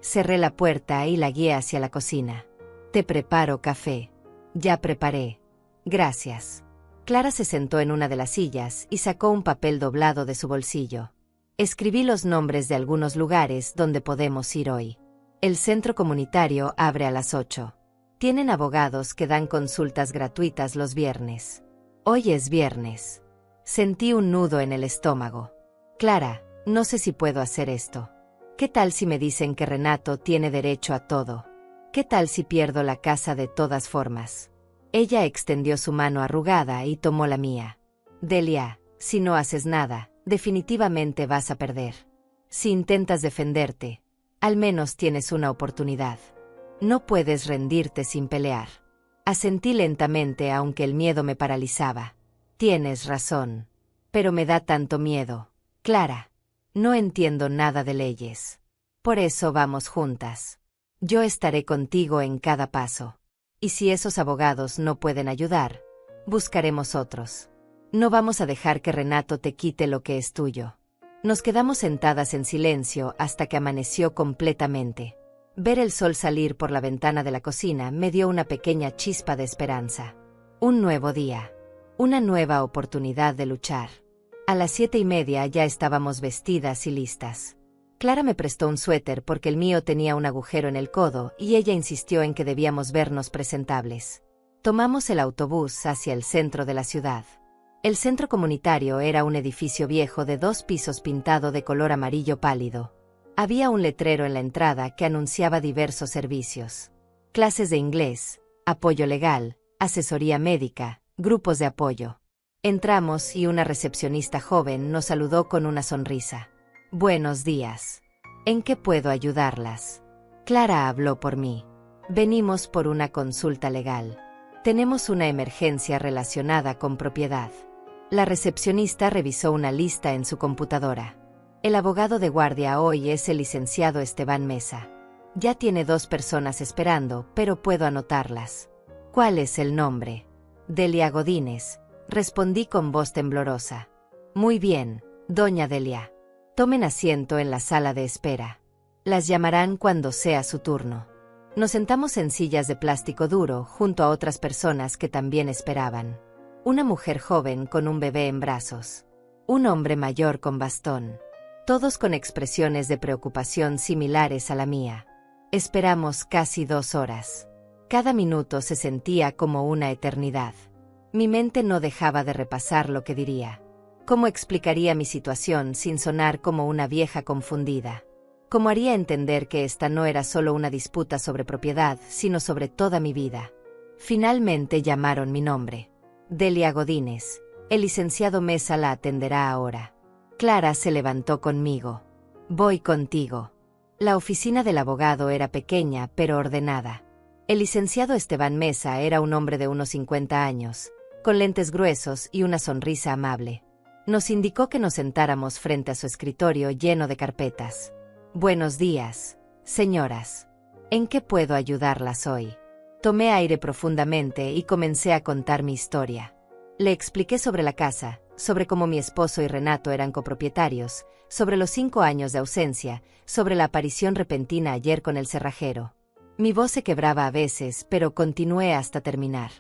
Cerré la puerta y la guié hacia la cocina. Te preparo café. Ya preparé. Gracias. Clara se sentó en una de las sillas y sacó un papel doblado de su bolsillo. Escribí los nombres de algunos lugares donde podemos ir hoy. El centro comunitario abre a las 8. Tienen abogados que dan consultas gratuitas los viernes. Hoy es viernes. Sentí un nudo en el estómago. Clara, no sé si puedo hacer esto. ¿Qué tal si me dicen que Renato tiene derecho a todo? ¿Qué tal si pierdo la casa de todas formas? Ella extendió su mano arrugada y tomó la mía. Delia, si no haces nada, definitivamente vas a perder. Si intentas defenderte, al menos tienes una oportunidad. No puedes rendirte sin pelear. Asentí lentamente aunque el miedo me paralizaba. Tienes razón. Pero me da tanto miedo. Clara, no entiendo nada de leyes. Por eso vamos juntas. Yo estaré contigo en cada paso. Y si esos abogados no pueden ayudar, buscaremos otros. No vamos a dejar que Renato te quite lo que es tuyo. Nos quedamos sentadas en silencio hasta que amaneció completamente. Ver el sol salir por la ventana de la cocina me dio una pequeña chispa de esperanza. Un nuevo día. Una nueva oportunidad de luchar. A las 7:30 ya estábamos vestidas y listas. Clara me prestó un suéter porque el mío tenía un agujero en el codo y ella insistió en que debíamos vernos presentables. Tomamos el autobús hacia el centro de la ciudad. El centro comunitario era un edificio viejo de 2 pisos pintado de color amarillo pálido. Había un letrero en la entrada que anunciaba diversos servicios. Clases de inglés, apoyo legal, asesoría médica, grupos de apoyo. Entramos y una recepcionista joven nos saludó con una sonrisa. Buenos días. ¿En qué puedo ayudarlas? Clara habló por mí. Venimos por una consulta legal. Tenemos una emergencia relacionada con propiedad. La recepcionista revisó una lista en su computadora. El abogado de guardia hoy es el licenciado Esteban Mesa. Ya tiene 2 personas esperando, pero puedo anotarlas. ¿Cuál es el nombre? Delia Godínez, respondí con voz temblorosa. Muy bien, doña Delia. Tomen asiento en la sala de espera. Las llamarán cuando sea su turno. Nos sentamos en sillas de plástico duro junto a otras personas que también esperaban. Una mujer joven con un bebé en brazos. Un hombre mayor con bastón. Todos con expresiones de preocupación similares a la mía. Esperamos casi 2 horas. Cada minuto se sentía como una eternidad. Mi mente no dejaba de repasar lo que diría. ¿Cómo explicaría mi situación sin sonar como una vieja confundida? ¿Cómo haría entender que esta no era solo una disputa sobre propiedad, sino sobre toda mi vida? Finalmente llamaron mi nombre. Delia Godínez. El licenciado Mesa la atenderá ahora. Clara se levantó conmigo. Voy contigo. La oficina del abogado era pequeña pero ordenada. El licenciado Esteban Mesa era un hombre de unos 50 años, con lentes gruesos y una sonrisa amable. Nos indicó que nos sentáramos frente a su escritorio lleno de carpetas. Buenos días, señoras. ¿En qué puedo ayudarlas hoy? Tomé aire profundamente y comencé a contar mi historia. Le expliqué sobre la casa, sobre cómo mi esposo y Renato eran copropietarios, sobre los 5 años de ausencia, sobre la aparición repentina ayer con el cerrajero. Mi voz se quebraba a veces, pero continué hasta terminar.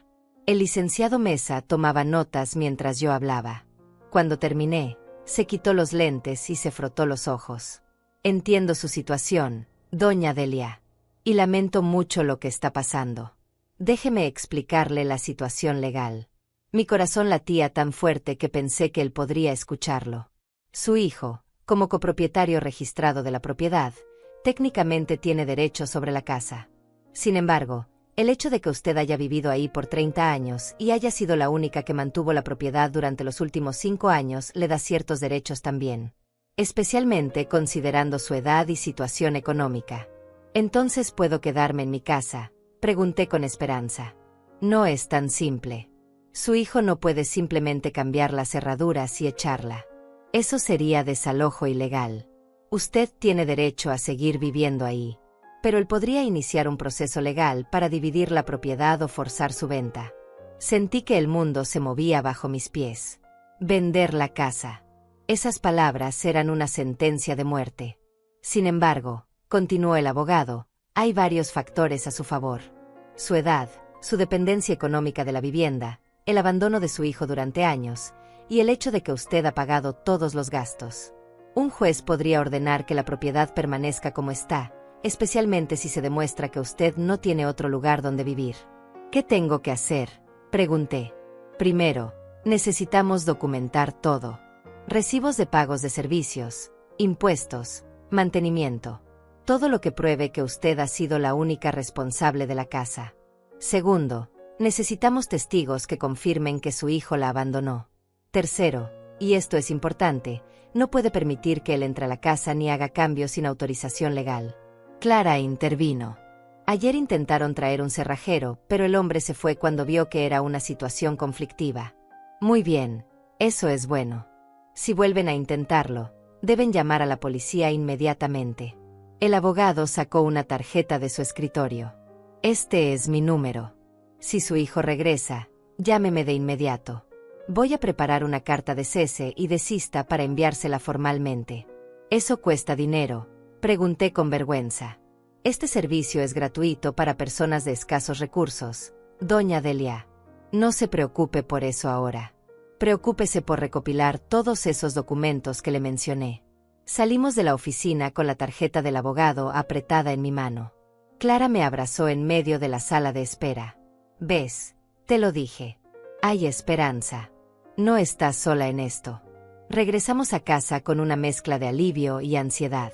El licenciado Mesa tomaba notas mientras yo hablaba. Cuando terminé, se quitó los lentes y se frotó los ojos. Entiendo su situación, doña Delia. Y lamento mucho lo que está pasando. Déjeme explicarle la situación legal. Mi corazón latía tan fuerte que pensé que él podría escucharlo. Su hijo, como copropietario registrado de la propiedad, técnicamente tiene derecho sobre la casa. Sin embargo, el hecho de que usted haya vivido ahí por 30 años y haya sido la única que mantuvo la propiedad durante los últimos 5 años le da ciertos derechos también. Especialmente considerando su edad y situación económica. ¿Entonces puedo quedarme en mi casa?, pregunté con esperanza. No es tan simple. Su hijo no puede simplemente cambiar las cerraduras y echarla. Eso sería desalojo ilegal. Usted tiene derecho a seguir viviendo ahí. Pero él podría iniciar un proceso legal para dividir la propiedad o forzar su venta. Sentí que el mundo se movía bajo mis pies. Vender la casa. Esas palabras eran una sentencia de muerte. Sin embargo, continuó el abogado, hay varios factores a su favor. Su edad, su dependencia económica de la vivienda, el abandono de su hijo durante años, y el hecho de que usted ha pagado todos los gastos. Un juez podría ordenar que la propiedad permanezca como está, especialmente si se demuestra que usted no tiene otro lugar donde vivir. ¿Qué tengo que hacer?, pregunté. Primero, necesitamos documentar todo. Recibos de pagos de servicios, impuestos, mantenimiento. Todo lo que pruebe que usted ha sido la única responsable de la casa. Segundo, necesitamos testigos que confirmen que su hijo la abandonó. Tercero, y esto es importante, no puede permitir que él entre a la casa ni haga cambios sin autorización legal. Clara intervino. Ayer intentaron traer un cerrajero, pero el hombre se fue cuando vio que era una situación conflictiva. Muy bien, eso es bueno. Si vuelven a intentarlo, deben llamar a la policía inmediatamente. El abogado sacó una tarjeta de su escritorio. Este es mi número. Si su hijo regresa, llámeme de inmediato. Voy a preparar una carta de cese y desista para enviársela formalmente. ¿Eso cuesta dinero?, pregunté con vergüenza. Este servicio es gratuito para personas de escasos recursos, doña Delia. No se preocupe por eso ahora. Preocúpese por recopilar todos esos documentos que le mencioné. Salimos de la oficina con la tarjeta del abogado apretada en mi mano. Clara me abrazó en medio de la sala de espera. ¿Ves? Te lo dije. Hay esperanza. No estás sola en esto. Regresamos a casa con una mezcla de alivio y ansiedad.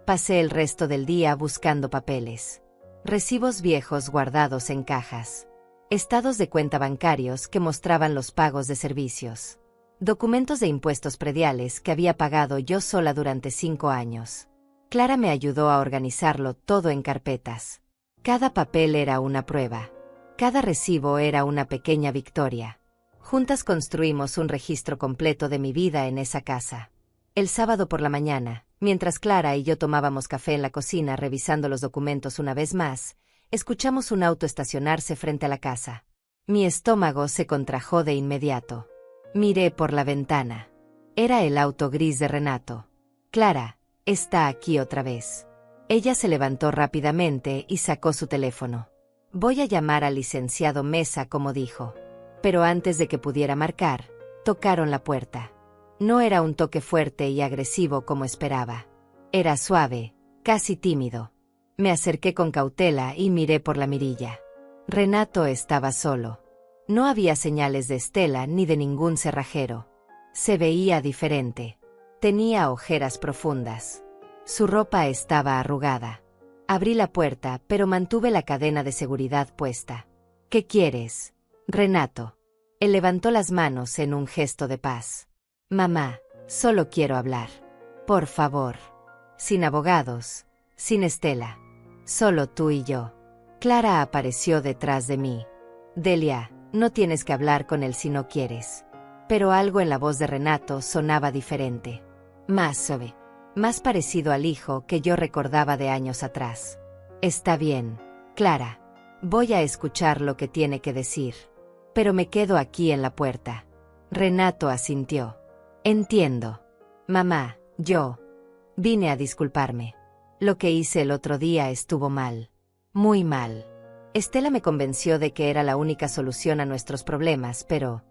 Pasé el resto del día buscando papeles. Recibos viejos guardados en cajas. Estados de cuenta bancarios que mostraban los pagos de servicios. Documentos de impuestos prediales que había pagado yo sola durante 5 años. Clara me ayudó a organizarlo todo en carpetas. Cada papel era una prueba. Cada recibo era una pequeña victoria. Juntas construimos un registro completo de mi vida en esa casa. El sábado por la mañana, mientras Clara y yo tomábamos café en la cocina revisando los documentos una vez más, escuchamos un auto estacionarse frente a la casa. Mi estómago se contrajo de inmediato. Miré por la ventana. Era el auto gris de Renato. Clara, está aquí otra vez. Ella se levantó rápidamente y sacó su teléfono. Voy a llamar al licenciado Mesa, como dijo. Pero antes de que pudiera marcar, tocaron la puerta. No era un toque fuerte y agresivo como esperaba. Era suave, casi tímido. Me acerqué con cautela y miré por la mirilla. Renato estaba solo. No había señales de Estela ni de ningún cerrajero. Se veía diferente. Tenía ojeras profundas. Su ropa estaba arrugada. Abrí la puerta, pero mantuve la cadena de seguridad puesta. ¿Qué quieres, Renato? Él levantó las manos en un gesto de paz. Mamá, solo quiero hablar. Por favor. sin abogados, sin Estela. Solo tú y yo. Clara apareció detrás de mí. Delia, no tienes que hablar con él si no quieres. Pero algo en la voz de Renato sonaba diferente. Más suave. Más parecido al hijo que yo recordaba de años atrás. Está bien, Clara. Voy a escuchar lo que tiene que decir. Pero me quedo aquí en la puerta. Renato asintió. Entiendo. Mamá, yo vine a disculparme. Lo que hice el otro día estuvo mal. Muy mal. Estela me convenció de que era la única solución a nuestros problemas, pero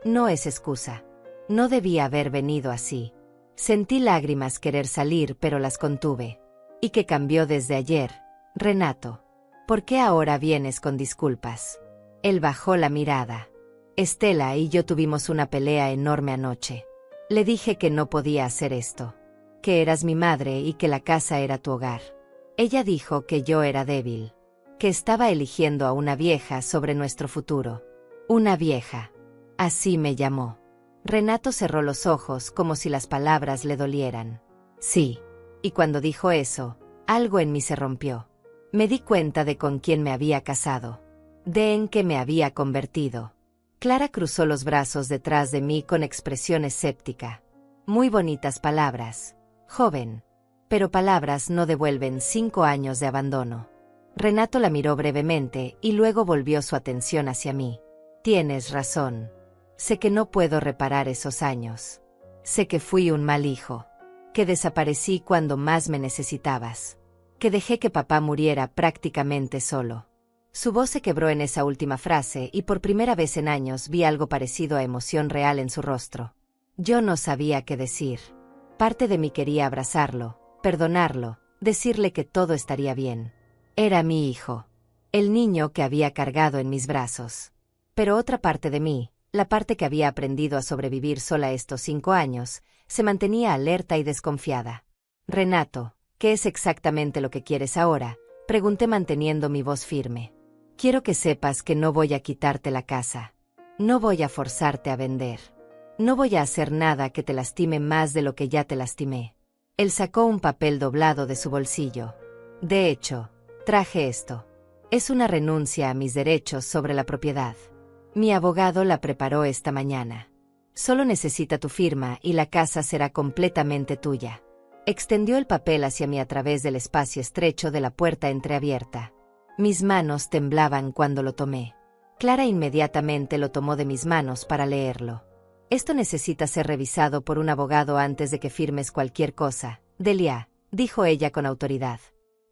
no es excusa. No debía haber venido así. Sentí lágrimas querer salir, pero las contuve. ¿Y qué cambió desde ayer, Renato? ¿Por qué ahora vienes con disculpas? Él bajó la mirada. Estela y yo tuvimos una pelea enorme anoche. Le dije que no podía hacer esto. Que eras mi madre y que la casa era tu hogar. Ella dijo que yo era débil. Que estaba eligiendo a una vieja sobre nuestro futuro. Una vieja. Así me llamó. Renato cerró los ojos como si las palabras le dolieran. Sí. Y cuando dijo eso, algo en mí se rompió. Me di cuenta de con quién me había casado. De en qué me había convertido. Clara cruzó los brazos detrás de mí con expresión escéptica. Muy bonitas palabras, joven. Pero palabras no devuelven 5 años de abandono. Renato la miró brevemente y luego volvió su atención hacia mí. Tienes razón. Sé que no puedo reparar esos años. Sé que fui un mal hijo. Que desaparecí cuando más me necesitabas. Que dejé que papá muriera prácticamente solo. Su voz se quebró en esa última frase y por primera vez en años vi algo parecido a emoción real en su rostro. Yo no sabía qué decir. Parte de mí quería abrazarlo, perdonarlo, decirle que todo estaría bien. Era mi hijo. El niño que había cargado en mis brazos. Pero otra parte de mí, la parte que había aprendido a sobrevivir sola estos 5 años, se mantenía alerta y desconfiada. Renato, ¿qué es exactamente lo que quieres ahora?, pregunté manteniendo mi voz firme. Quiero que sepas que no voy a quitarte la casa. No voy a forzarte a vender. No voy a hacer nada que te lastime más de lo que ya te lastimé. Él sacó un papel doblado de su bolsillo. De hecho, traje esto. Es una renuncia a mis derechos sobre la propiedad. Mi abogado la preparó esta mañana. Solo necesita tu firma y la casa será completamente tuya. Extendió el papel hacia mí a través del espacio estrecho de la puerta entreabierta. Mis manos temblaban cuando lo tomé. Clara inmediatamente lo tomó de mis manos para leerlo. Esto necesita ser revisado por un abogado antes de que firmes cualquier cosa, Delia, dijo ella con autoridad.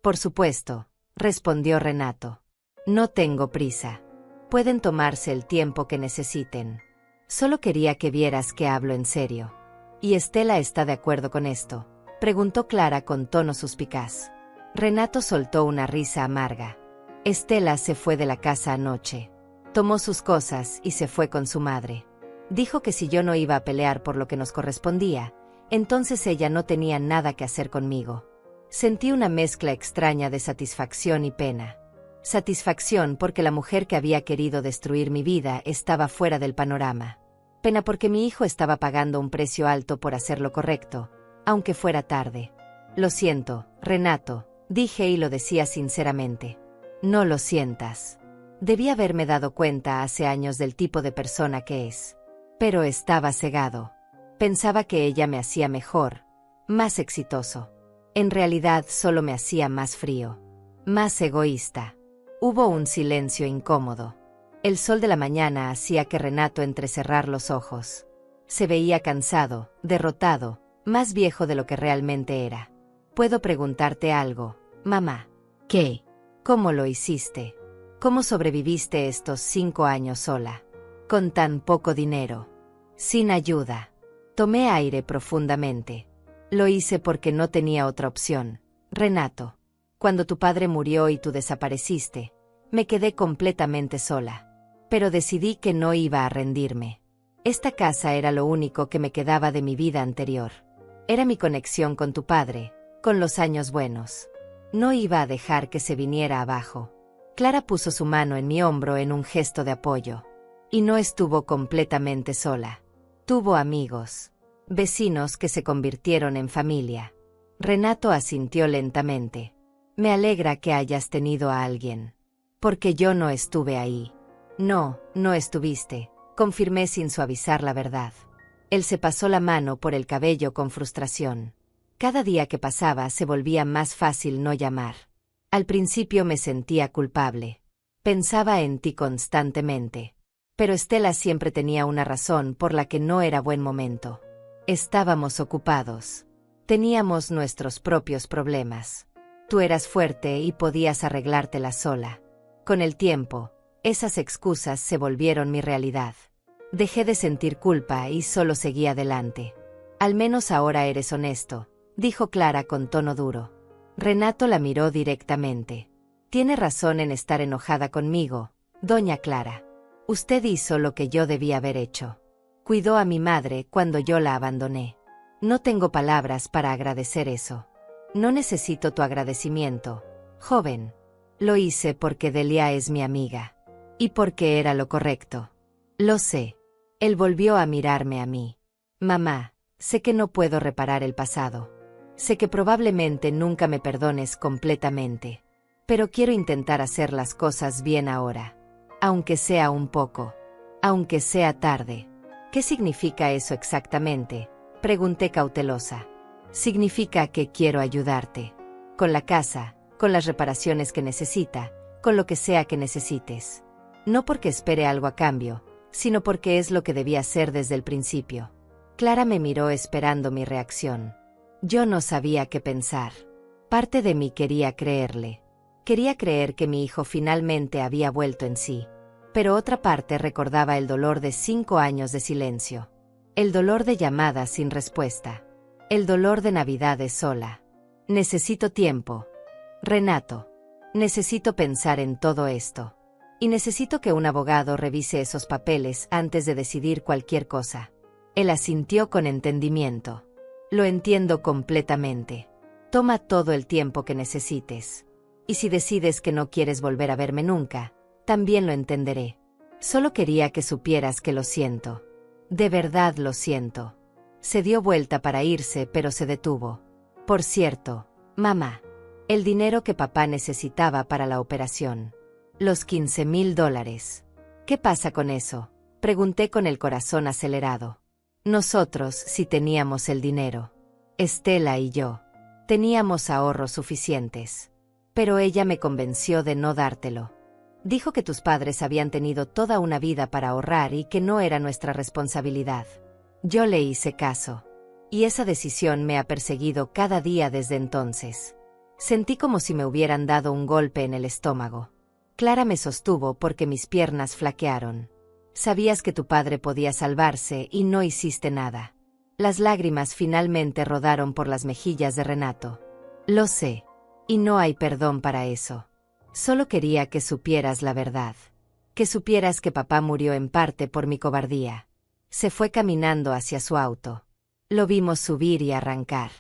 Por supuesto, respondió Renato. No tengo prisa. Pueden tomarse el tiempo que necesiten. Solo quería que vieras que hablo en serio. ¿Y Estela está de acuerdo con esto?, preguntó Clara con tono suspicaz. Renato soltó una risa amarga. Estela se fue de la casa anoche. Tomó sus cosas y se fue con su madre. Dijo que si yo no iba a pelear por lo que nos correspondía, entonces ella no tenía nada que hacer conmigo. Sentí una mezcla extraña de satisfacción y pena. Satisfacción porque la mujer que había querido destruir mi vida estaba fuera del panorama. Pena porque mi hijo estaba pagando un precio alto por hacer lo correcto, aunque fuera tarde. Lo siento, Renato, dije y lo decía sinceramente. No lo sientas. Debí haberme dado cuenta hace años del tipo de persona que es. Pero estaba cegado. Pensaba que ella me hacía mejor, más exitoso. En realidad solo me hacía más frío, más egoísta. Hubo un silencio incómodo. El sol de la mañana hacía que Renato entrecerrar los ojos. Se veía cansado, derrotado, más viejo de lo que realmente era. ¿Puedo preguntarte algo, mamá? ¿Qué? ¿Cómo lo hiciste? ¿Cómo sobreviviste estos 5 años sola? Con tan poco dinero. Sin ayuda. Tomé aire profundamente. Lo hice porque no tenía otra opción, Renato. Cuando tu padre murió y tú desapareciste, me quedé completamente sola. Pero decidí que no iba a rendirme. Esta casa era lo único que me quedaba de mi vida anterior. Era mi conexión con tu padre, con los años buenos. No iba a dejar que se viniera abajo. Clara puso su mano en mi hombro en un gesto de apoyo. Y no estuvo completamente sola. Tuvo amigos, vecinos que se convirtieron en familia. Renato asintió lentamente. Me alegra que hayas tenido a alguien. Porque yo no estuve ahí. No, no estuviste, confirmé sin suavizar la verdad. Él se pasó la mano por el cabello con frustración. Cada día que pasaba se volvía más fácil no llamar. Al principio me sentía culpable. Pensaba en ti constantemente. Pero Estela siempre tenía una razón por la que no era buen momento. Estábamos ocupados. Teníamos nuestros propios problemas. Tú eras fuerte y podías arreglártela sola. Con el tiempo, esas excusas se volvieron mi realidad. Dejé de sentir culpa y solo seguí adelante. Al menos ahora eres honesto, dijo Clara con tono duro. Renato la miró directamente. Tiene razón en estar enojada conmigo, doña Clara. Usted hizo lo que yo debía haber hecho. Cuidó a mi madre cuando yo la abandoné. No tengo palabras para agradecer eso. No necesito tu agradecimiento, joven. Lo hice porque Delia es mi amiga. Y porque era lo correcto. Lo sé. Él volvió a mirarme a mí. Mamá, sé que no puedo reparar el pasado. Sé que probablemente nunca me perdones completamente. Pero quiero intentar hacer las cosas bien ahora. Aunque sea un poco. Aunque sea tarde. ¿Qué significa eso exactamente?, pregunté cautelosa. Significa que quiero ayudarte. Con la casa, con las reparaciones que necesita, con lo que sea que necesites. No porque espere algo a cambio, sino porque es lo que debía hacer desde el principio. Clara me miró esperando mi reacción. Yo no sabía qué pensar. Parte de mí quería creerle. Quería creer que mi hijo finalmente había vuelto en sí. Pero otra parte recordaba el dolor de 5 años de silencio. El dolor de llamadas sin respuesta. El dolor de Navidades sola. Necesito tiempo. Renato. Necesito pensar en todo esto. Y necesito que un abogado revise esos papeles antes de decidir cualquier cosa. Él asintió con entendimiento. Lo entiendo completamente. Toma todo el tiempo que necesites. Y si decides que no quieres volver a verme nunca, también lo entenderé. Solo quería que supieras que lo siento. De verdad lo siento. Se dio vuelta para irse, pero se detuvo. Por cierto, mamá, el dinero que papá necesitaba para la operación. Los $15,000. ¿Qué pasa con eso?, pregunté con el corazón acelerado. Nosotros sí teníamos el dinero. Estela y yo. Teníamos ahorros suficientes. Pero ella me convenció de no dártelo. Dijo que tus padres habían tenido toda una vida para ahorrar y que no era nuestra responsabilidad. Yo le hice caso. Y esa decisión me ha perseguido cada día desde entonces. Sentí como si me hubieran dado un golpe en el estómago. Clara me sostuvo porque mis piernas flaquearon. Sabías que tu padre podía salvarse y no hiciste nada. Las lágrimas finalmente rodaron por las mejillas de Renato. Lo sé. Y no hay perdón para eso. Solo quería que supieras la verdad. Que supieras que papá murió en parte por mi cobardía. Se fue caminando hacia su auto. Lo vimos subir y arrancar.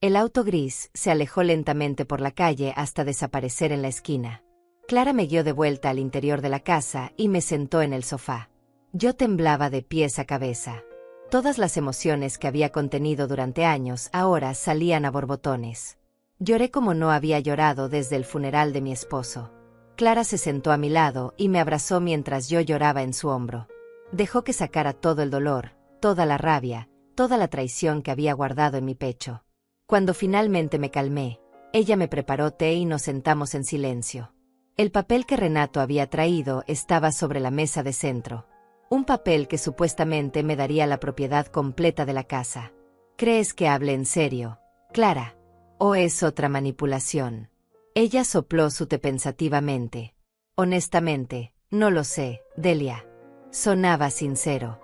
El auto gris se alejó lentamente por la calle hasta desaparecer en la esquina. Clara me guió de vuelta al interior de la casa y me sentó en el sofá. Yo temblaba de pies a cabeza. Todas las emociones que había contenido durante años ahora salían a borbotones. Lloré como no había llorado desde el funeral de mi esposo. Clara se sentó a mi lado y me abrazó mientras yo lloraba en su hombro. Dejó que sacara todo el dolor, toda la rabia, toda la traición que había guardado en mi pecho. Cuando finalmente me calmé, ella me preparó té y nos sentamos en silencio. El papel que Renato había traído estaba sobre la mesa de centro. Un papel que supuestamente me daría la propiedad completa de la casa. ¿Crees que hable en serio, Clara? ¿O es otra manipulación? Ella sopló su té pensativamente. Honestamente, no lo sé, Delia. Sonaba sincero.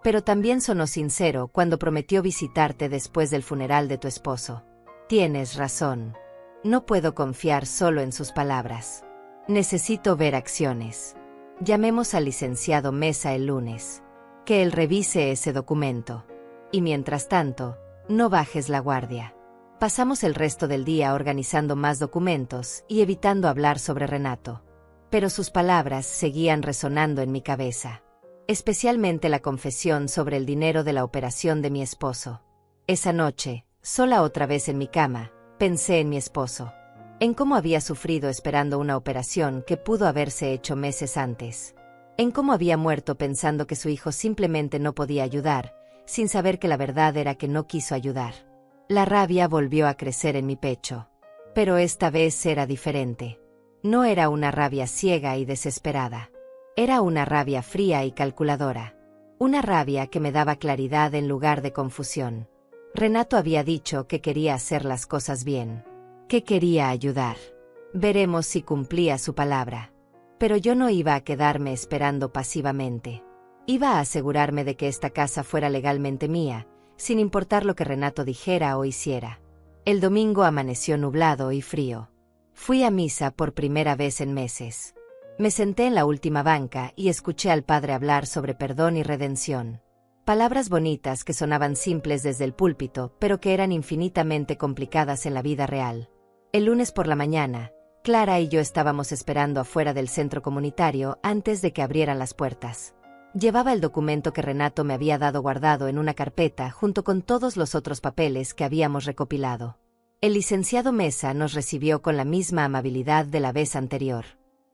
Pero también sonó sincero cuando prometió visitarte después del funeral de tu esposo. Tienes razón. No puedo confiar solo en sus palabras. Necesito ver acciones. Llamemos al licenciado Mesa el lunes. Que él revise ese documento. Y mientras tanto, no bajes la guardia. Pasamos el resto del día organizando más documentos y evitando hablar sobre Renato. Pero sus palabras seguían resonando en mi cabeza. Especialmente la confesión sobre el dinero de la operación de mi esposo. Esa noche, Sola otra vez en mi cama, pensé en mi esposo. En cómo había sufrido esperando una operación que pudo haberse hecho meses antes. En cómo había muerto pensando que su hijo simplemente no podía ayudar, sin saber que la verdad era que no quiso ayudar. La rabia volvió a crecer en mi pecho. Pero esta vez era diferente. No era una rabia ciega y desesperada. Era una rabia fría y calculadora. Una rabia que me daba claridad en lugar de confusión. Renato había dicho que quería hacer las cosas bien. Que quería ayudar. Veremos si cumplía su palabra. Pero yo no iba a quedarme esperando pasivamente. Iba a asegurarme de que esta casa fuera legalmente mía, sin importar lo que Renato dijera o hiciera. El domingo amaneció nublado y frío. Fui a misa por primera vez en meses. Me senté en la última banca y escuché al padre hablar sobre perdón y redención. Palabras bonitas que sonaban simples desde el púlpito, pero que eran infinitamente complicadas en la vida real. El lunes por la mañana, Clara y yo estábamos esperando afuera del centro comunitario antes de que abrieran las puertas. Llevaba el documento que Renato me había dado guardado en una carpeta junto con todos los otros papeles que habíamos recopilado. El licenciado Mesa nos recibió con la misma amabilidad de la vez anterior.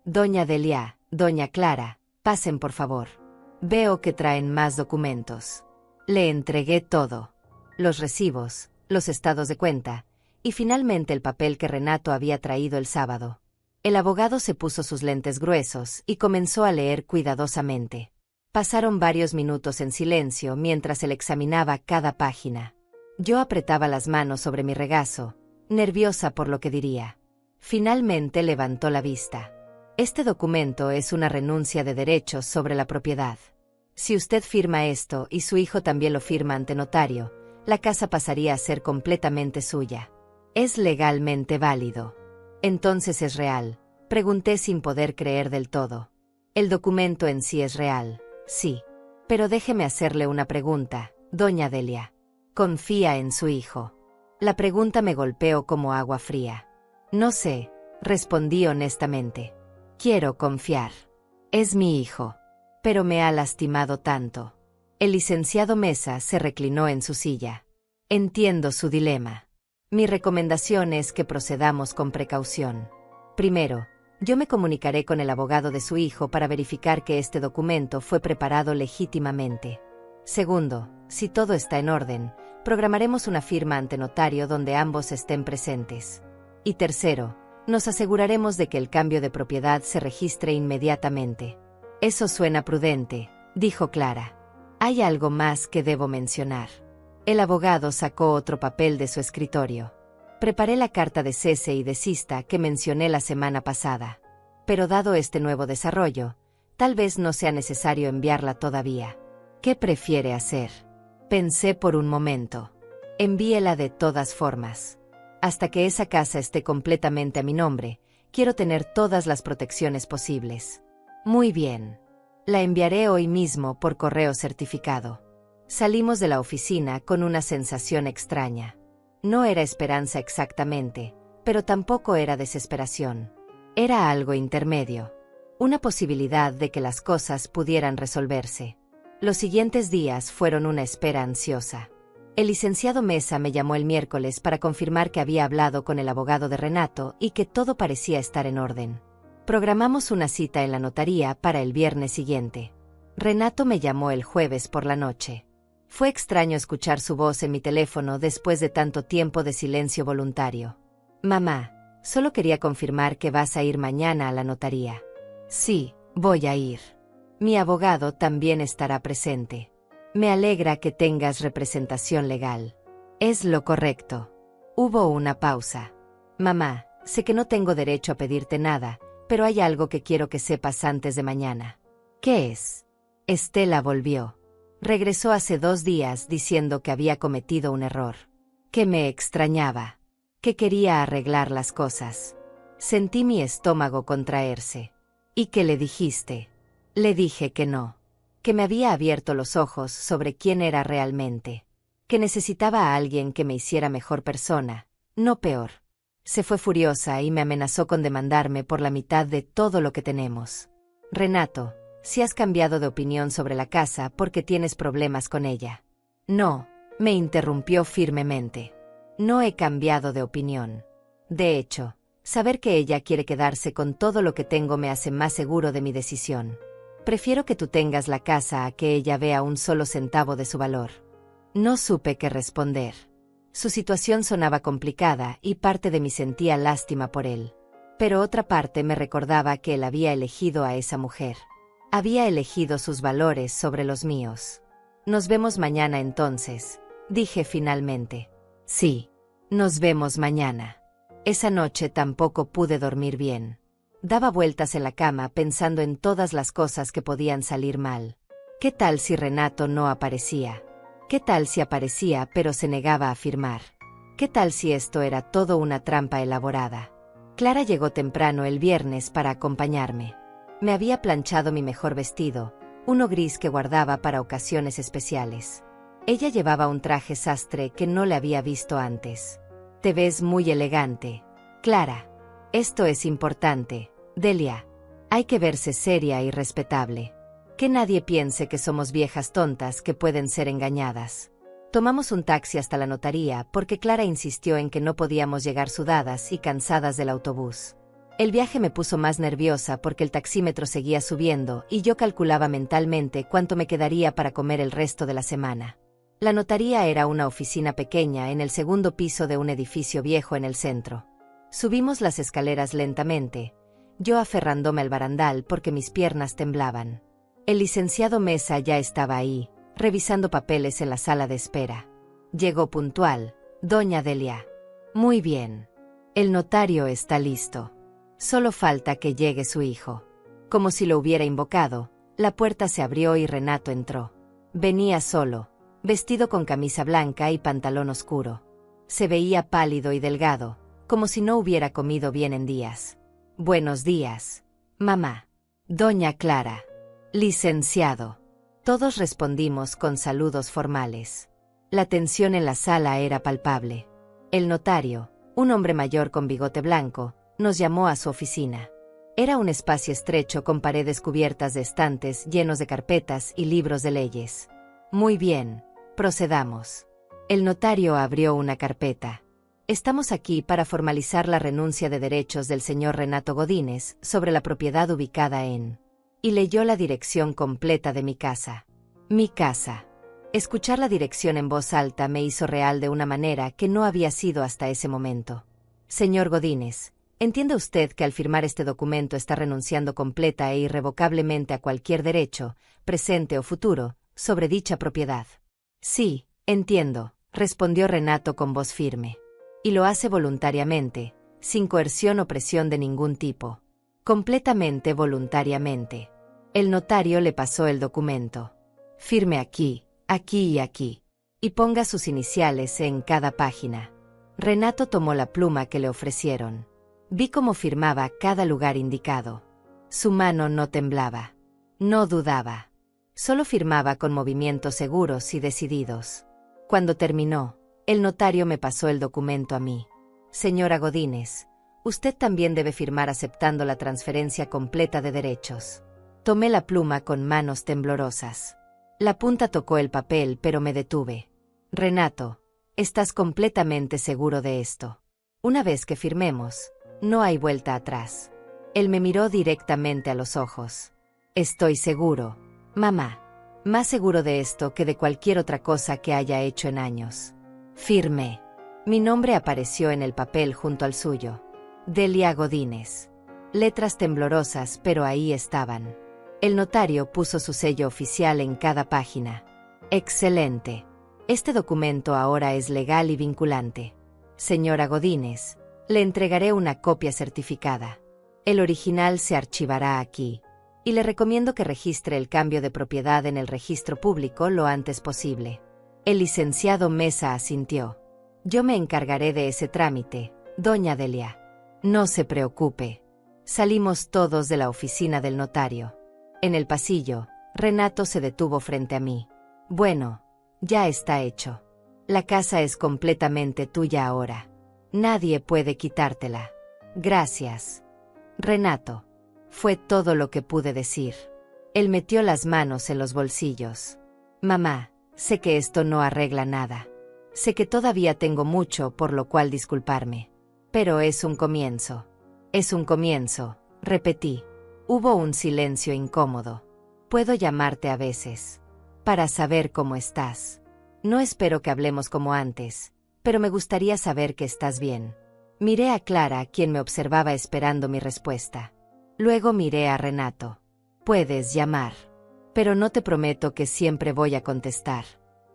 Doña Delia, doña Clara, pasen por favor. Veo que traen más documentos. Le entregué todo. Los recibos, los estados de cuenta, y finalmente el papel que Renato había traído el sábado. El abogado se puso sus lentes gruesos y comenzó a leer cuidadosamente. Pasaron varios minutos en silencio mientras él examinaba cada página. Yo apretaba las manos sobre mi regazo, nerviosa por lo que diría. Finalmente levantó la vista. Este documento es una renuncia de derechos sobre la propiedad. Si usted firma esto y su hijo también lo firma ante notario, la casa pasaría a ser completamente suya. ¿Es legalmente válido? Entonces es real, pregunté sin poder creer del todo. El documento en sí es real, sí. Pero déjeme hacerle una pregunta, doña Delia. ¿Confía en su hijo? La pregunta me golpeó como agua fría. No sé, respondí honestamente. Quiero confiar. Es mi hijo. Pero me ha lastimado tanto. El licenciado Mesa se reclinó en su silla. Entiendo su dilema. Mi recomendación es que procedamos con precaución. Primero, yo me comunicaré con el abogado de su hijo para verificar que este documento fue preparado legítimamente. Segundo, si todo está en orden, programaremos una firma ante notario donde ambos estén presentes. Y tercero, nos aseguraremos de que el cambio de propiedad se registre inmediatamente. Eso suena prudente, dijo Clara. Hay algo más que debo mencionar. El abogado sacó otro papel de su escritorio. Preparé la carta de cese y desista que mencioné la semana pasada. Pero dado este nuevo desarrollo, tal vez no sea necesario enviarla todavía. ¿Qué prefiere hacer? Pensé por un momento. Envíela de todas formas. Hasta que esa casa esté completamente a mi nombre, quiero tener todas las protecciones posibles. Muy bien. La enviaré hoy mismo por correo certificado. Salimos de la oficina con una sensación extraña. No era esperanza exactamente, pero tampoco era desesperación. Era algo intermedio. Una posibilidad de que las cosas pudieran resolverse. Los siguientes días fueron una espera ansiosa. El licenciado Mesa me llamó el miércoles para confirmar que había hablado con el abogado de Renato y que todo parecía estar en orden. Programamos una cita en la notaría para el viernes siguiente. Renato me llamó el jueves por la noche. Fue extraño escuchar su voz en mi teléfono después de tanto tiempo de silencio voluntario. Mamá, solo quería confirmar que vas a ir mañana a la notaría. Sí, voy a ir. Mi abogado también estará presente. Me alegra que tengas representación legal. Es lo correcto. Hubo una pausa. Mamá, sé que no tengo derecho a pedirte nada, pero hay algo que quiero que sepas antes de mañana. ¿Qué es? Estela volvió. Regresó hace 2 días diciendo que había cometido un error. Que me extrañaba. Que quería arreglar las cosas. Sentí mi estómago contraerse. ¿Y qué le dijiste? Le dije que no. Que me había abierto los ojos sobre quién era realmente. Que necesitaba a alguien que me hiciera mejor persona, no peor. Se fue furiosa y me amenazó con demandarme por la mitad de todo lo que tenemos. Renato, si has cambiado de opinión sobre la casa porque tienes problemas con ella. No, me interrumpió firmemente. No he cambiado de opinión. De hecho, saber que ella quiere quedarse con todo lo que tengo me hace más seguro de mi decisión. Prefiero que tú tengas la casa a que ella vea un solo centavo de su valor. No supe qué responder. Su situación sonaba complicada y parte de mí sentía lástima por él. Pero otra parte me recordaba que él había elegido a esa mujer. Había elegido sus valores sobre los míos. Nos vemos mañana entonces, dije finalmente. Sí, nos vemos mañana. Esa noche tampoco pude dormir bien. Daba vueltas en la cama pensando en todas las cosas que podían salir mal. ¿Qué tal si Renato no aparecía? ¿Qué tal si aparecía pero se negaba a firmar? ¿Qué tal si esto era todo una trampa elaborada? Clara llegó temprano el viernes para acompañarme. Me había planchado mi mejor vestido, uno gris que guardaba para ocasiones especiales. Ella llevaba un traje sastre que no le había visto antes. Te ves muy elegante, Clara. Esto es importante, Delia. Hay que verse seria y respetable. Que nadie piense que somos viejas tontas que pueden ser engañadas. Tomamos un taxi hasta la notaría porque Clara insistió en que no podíamos llegar sudadas y cansadas del autobús. El viaje me puso más nerviosa porque el taxímetro seguía subiendo y yo calculaba mentalmente cuánto me quedaría para comer el resto de la semana. La notaría era una oficina pequeña en el segundo piso de un edificio viejo en el centro. Subimos las escaleras lentamente, yo aferrándome al barandal porque mis piernas temblaban. El licenciado Mesa ya estaba ahí, revisando papeles en la sala de espera. Llegó puntual, doña Delia. Muy bien. El notario está listo. Solo falta que llegue su hijo. Como si lo hubiera invocado, la puerta se abrió y Renato entró. Venía solo, vestido con camisa blanca y pantalón oscuro. Se veía pálido y delgado, como si no hubiera comido bien en días. Buenos días, mamá. Doña Clara. Licenciado. Todos respondimos con saludos formales. La tensión en la sala era palpable. El notario, un hombre mayor con bigote blanco, nos llamó a su oficina. Era un espacio estrecho con paredes cubiertas de estantes llenos de carpetas y libros de leyes. Muy bien, procedamos. El notario abrió una carpeta. Estamos aquí para formalizar la renuncia de derechos del señor Renato Godínez sobre la propiedad ubicada en... Y leyó la dirección completa de mi casa. Mi casa. Escuchar la dirección en voz alta me hizo real de una manera que no había sido hasta ese momento. Señor Godínez, ¿entiende usted que al firmar este documento está renunciando completa e irrevocablemente a cualquier derecho, presente o futuro, sobre dicha propiedad? Sí, entiendo, respondió Renato con voz firme. Y lo hace voluntariamente, sin coerción o presión de ningún tipo. Completamente voluntariamente. El notario le pasó el documento. Firme aquí, aquí y aquí. Y ponga sus iniciales en cada página. Renato tomó la pluma que le ofrecieron. Vi cómo firmaba cada lugar indicado. Su mano no temblaba. No dudaba. Solo firmaba con movimientos seguros y decididos. Cuando terminó, el notario me pasó el documento a mí. Señora Godínez, usted también debe firmar aceptando la transferencia completa de derechos. Tomé la pluma con manos temblorosas. La punta tocó el papel, pero me detuve. Renato, ¿estás completamente seguro de esto? Una vez que firmemos, no hay vuelta atrás. Él me miró directamente a los ojos. Estoy seguro, mamá. Más seguro de esto que de cualquier otra cosa que haya hecho en años. Firmé. Mi nombre apareció en el papel junto al suyo. Delia Godínez. Letras temblorosas, pero ahí estaban. El notario puso su sello oficial en cada página. Excelente. Este documento ahora es legal y vinculante. Señora Godínez, le entregaré una copia certificada. El original se archivará aquí. Y le recomiendo que registre el cambio de propiedad en el registro público lo antes posible. El licenciado Mesa asintió. Yo me encargaré de ese trámite, doña Delia. No se preocupe. Salimos todos de la oficina del notario. En el pasillo, Renato se detuvo frente a mí. Bueno, ya está hecho. La casa es completamente tuya ahora. Nadie puede quitártela. Gracias. Renato. Fue todo lo que pude decir. Él metió las manos en los bolsillos. Mamá, sé que esto no arregla nada. Sé que todavía tengo mucho por lo cual disculparme. Pero es un comienzo. Es un comienzo, repetí. Hubo un silencio incómodo. Puedo llamarte a veces. Para saber cómo estás. No espero que hablemos como antes, pero me gustaría saber que estás bien. Miré a Clara, quien me observaba esperando mi respuesta. Luego miré a Renato. Puedes llamar. Pero no te prometo que siempre voy a contestar.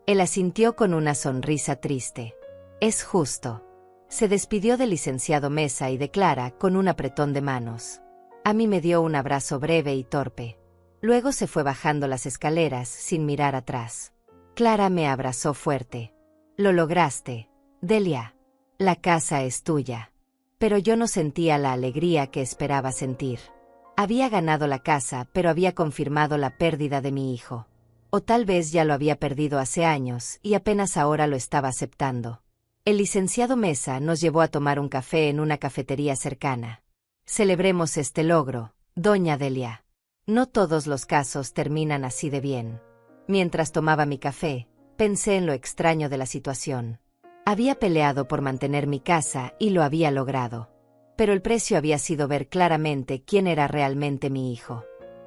Él asintió con una sonrisa triste. Es justo. Se despidió del licenciado Mesa y de Clara con un apretón de manos. A mí me dio un abrazo breve y torpe. Luego se fue bajando las escaleras sin mirar atrás. Clara me abrazó fuerte. Lo lograste, Delia. La casa es tuya. Pero yo no sentía la alegría que esperaba sentir. Había ganado la casa, pero había confirmado la pérdida de mi hijo. O tal vez ya lo había perdido hace años y apenas ahora lo estaba aceptando. El licenciado Mesa nos llevó a tomar un café en una cafetería cercana. Celebremos este logro, doña Delia. No todos los casos terminan así de bien. Mientras tomaba mi café, pensé en lo extraño de la situación. Había peleado por mantener mi casa y lo había logrado. Pero el precio había sido ver claramente quién era realmente mi hijo.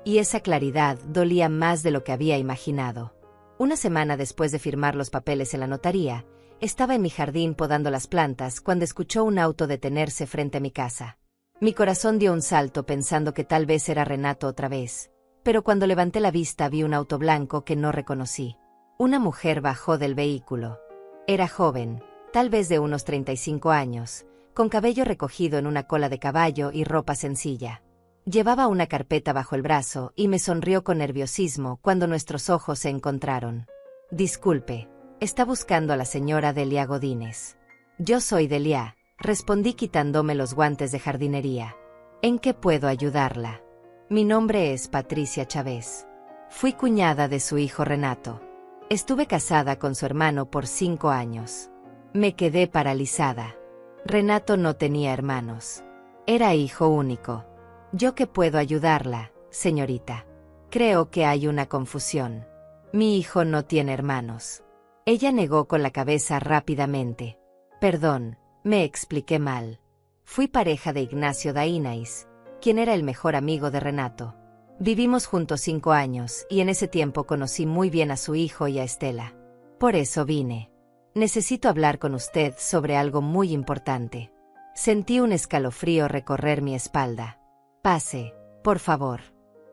Y esa claridad dolía más de lo que había imaginado. Una semana después de firmar los papeles en la notaría, estaba en mi jardín podando las plantas cuando escuchó un auto detenerse frente a mi casa. Mi corazón dio un salto pensando que tal vez era Renato otra vez, pero cuando levanté la vista vi un auto blanco que no reconocí. Una mujer bajó del vehículo. Era joven, tal vez de unos 35 años, con cabello recogido en una cola de caballo y ropa sencilla. Llevaba una carpeta bajo el brazo y me sonrió con nerviosismo cuando nuestros ojos se encontraron. Disculpe, está buscando a la señora Delia Godínez. Yo soy Delia, respondí quitándome los guantes de jardinería. ¿En qué puedo ayudarla? Mi nombre es Patricia Chávez. Fui cuñada de su hijo Renato. Estuve casada con su hermano por 5 años. Me quedé paralizada. Renato no tenía hermanos. Era hijo único. ¿Yo qué puedo ayudarla, señorita? Creo que hay una confusión. Mi hijo no tiene hermanos. Ella negó con la cabeza rápidamente. Perdón, me expliqué mal. Fui pareja de Ignacio Dainais, quien era el mejor amigo de Renato. Vivimos juntos 5 años y en ese tiempo conocí muy bien a su hijo y a Estela. Por eso vine. Necesito hablar con usted sobre algo muy importante. Sentí un escalofrío recorrer mi espalda. Pase, por favor.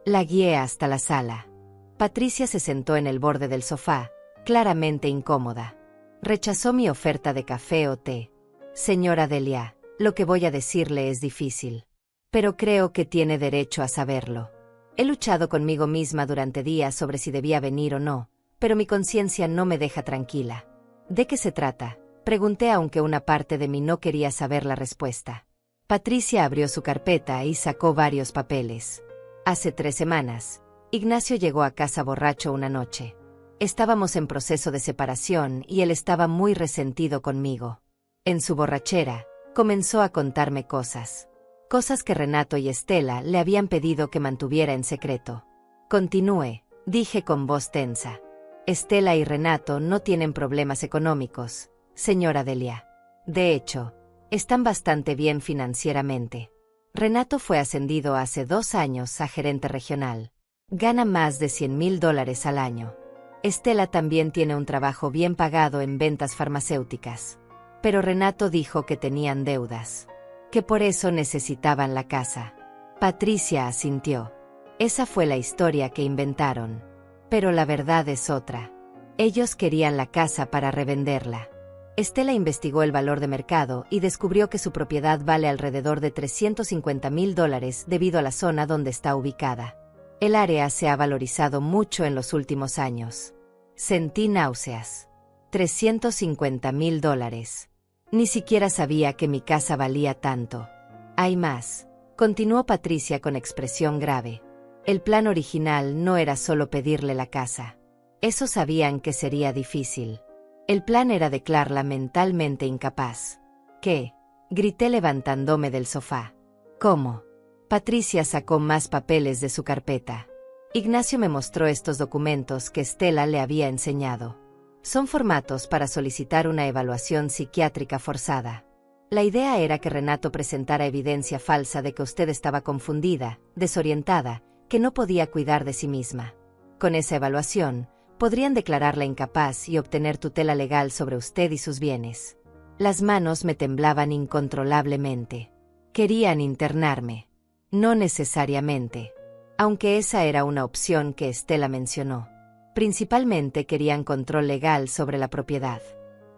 La guié hasta la sala. Patricia se sentó en el borde del sofá, claramente incómoda. Rechazó mi oferta de café o té. Señora Delia, lo que voy a decirle es difícil. Pero creo que tiene derecho a saberlo. He luchado conmigo misma durante días sobre si debía venir o no, pero mi conciencia no me deja tranquila. ¿De qué se trata?, pregunté aunque una parte de mí no quería saber la respuesta. Patricia abrió su carpeta y sacó varios papeles. Hace 3 semanas, Ignacio llegó a casa borracho una noche. Estábamos en proceso de separación y él estaba muy resentido conmigo. En su borrachera, comenzó a contarme cosas. Cosas que Renato y Estela le habían pedido que mantuviera en secreto. Continúe, dije con voz tensa. Estela y Renato no tienen problemas económicos, señora Delia. De hecho, están bastante bien financieramente. Renato fue ascendido hace 2 años a gerente regional. Gana más de $100,000 al año. Estela también tiene un trabajo bien pagado en ventas farmacéuticas. Pero Renato dijo que tenían deudas, que por eso necesitaban la casa. Patricia asintió. Esa fue la historia que inventaron. Pero la verdad es otra. Ellos querían la casa para revenderla. Estela investigó el valor de mercado y descubrió que su propiedad vale alrededor de $350,000 debido a la zona donde está ubicada. El área se ha valorizado mucho en los últimos años. Sentí náuseas. $350,000. Ni siquiera sabía que mi casa valía tanto. Hay más, continuó Patricia con expresión grave. El plan original no era solo pedirle la casa. Eso sabían que sería difícil. El plan era declararla mentalmente incapaz. ¿Qué?, grité levantándome del sofá. ¿Cómo? Patricia sacó más papeles de su carpeta. Ignacio me mostró estos documentos que Estela le había enseñado. Son formatos para solicitar una evaluación psiquiátrica forzada. La idea era que Renato presentara evidencia falsa de que usted estaba confundida, desorientada, que no podía cuidar de sí misma. Con esa evaluación, podrían declararla incapaz y obtener tutela legal sobre usted y sus bienes. Las manos me temblaban incontrolablemente. Querían internarme. No necesariamente. Aunque esa era una opción que Estela mencionó. Principalmente querían control legal sobre la propiedad.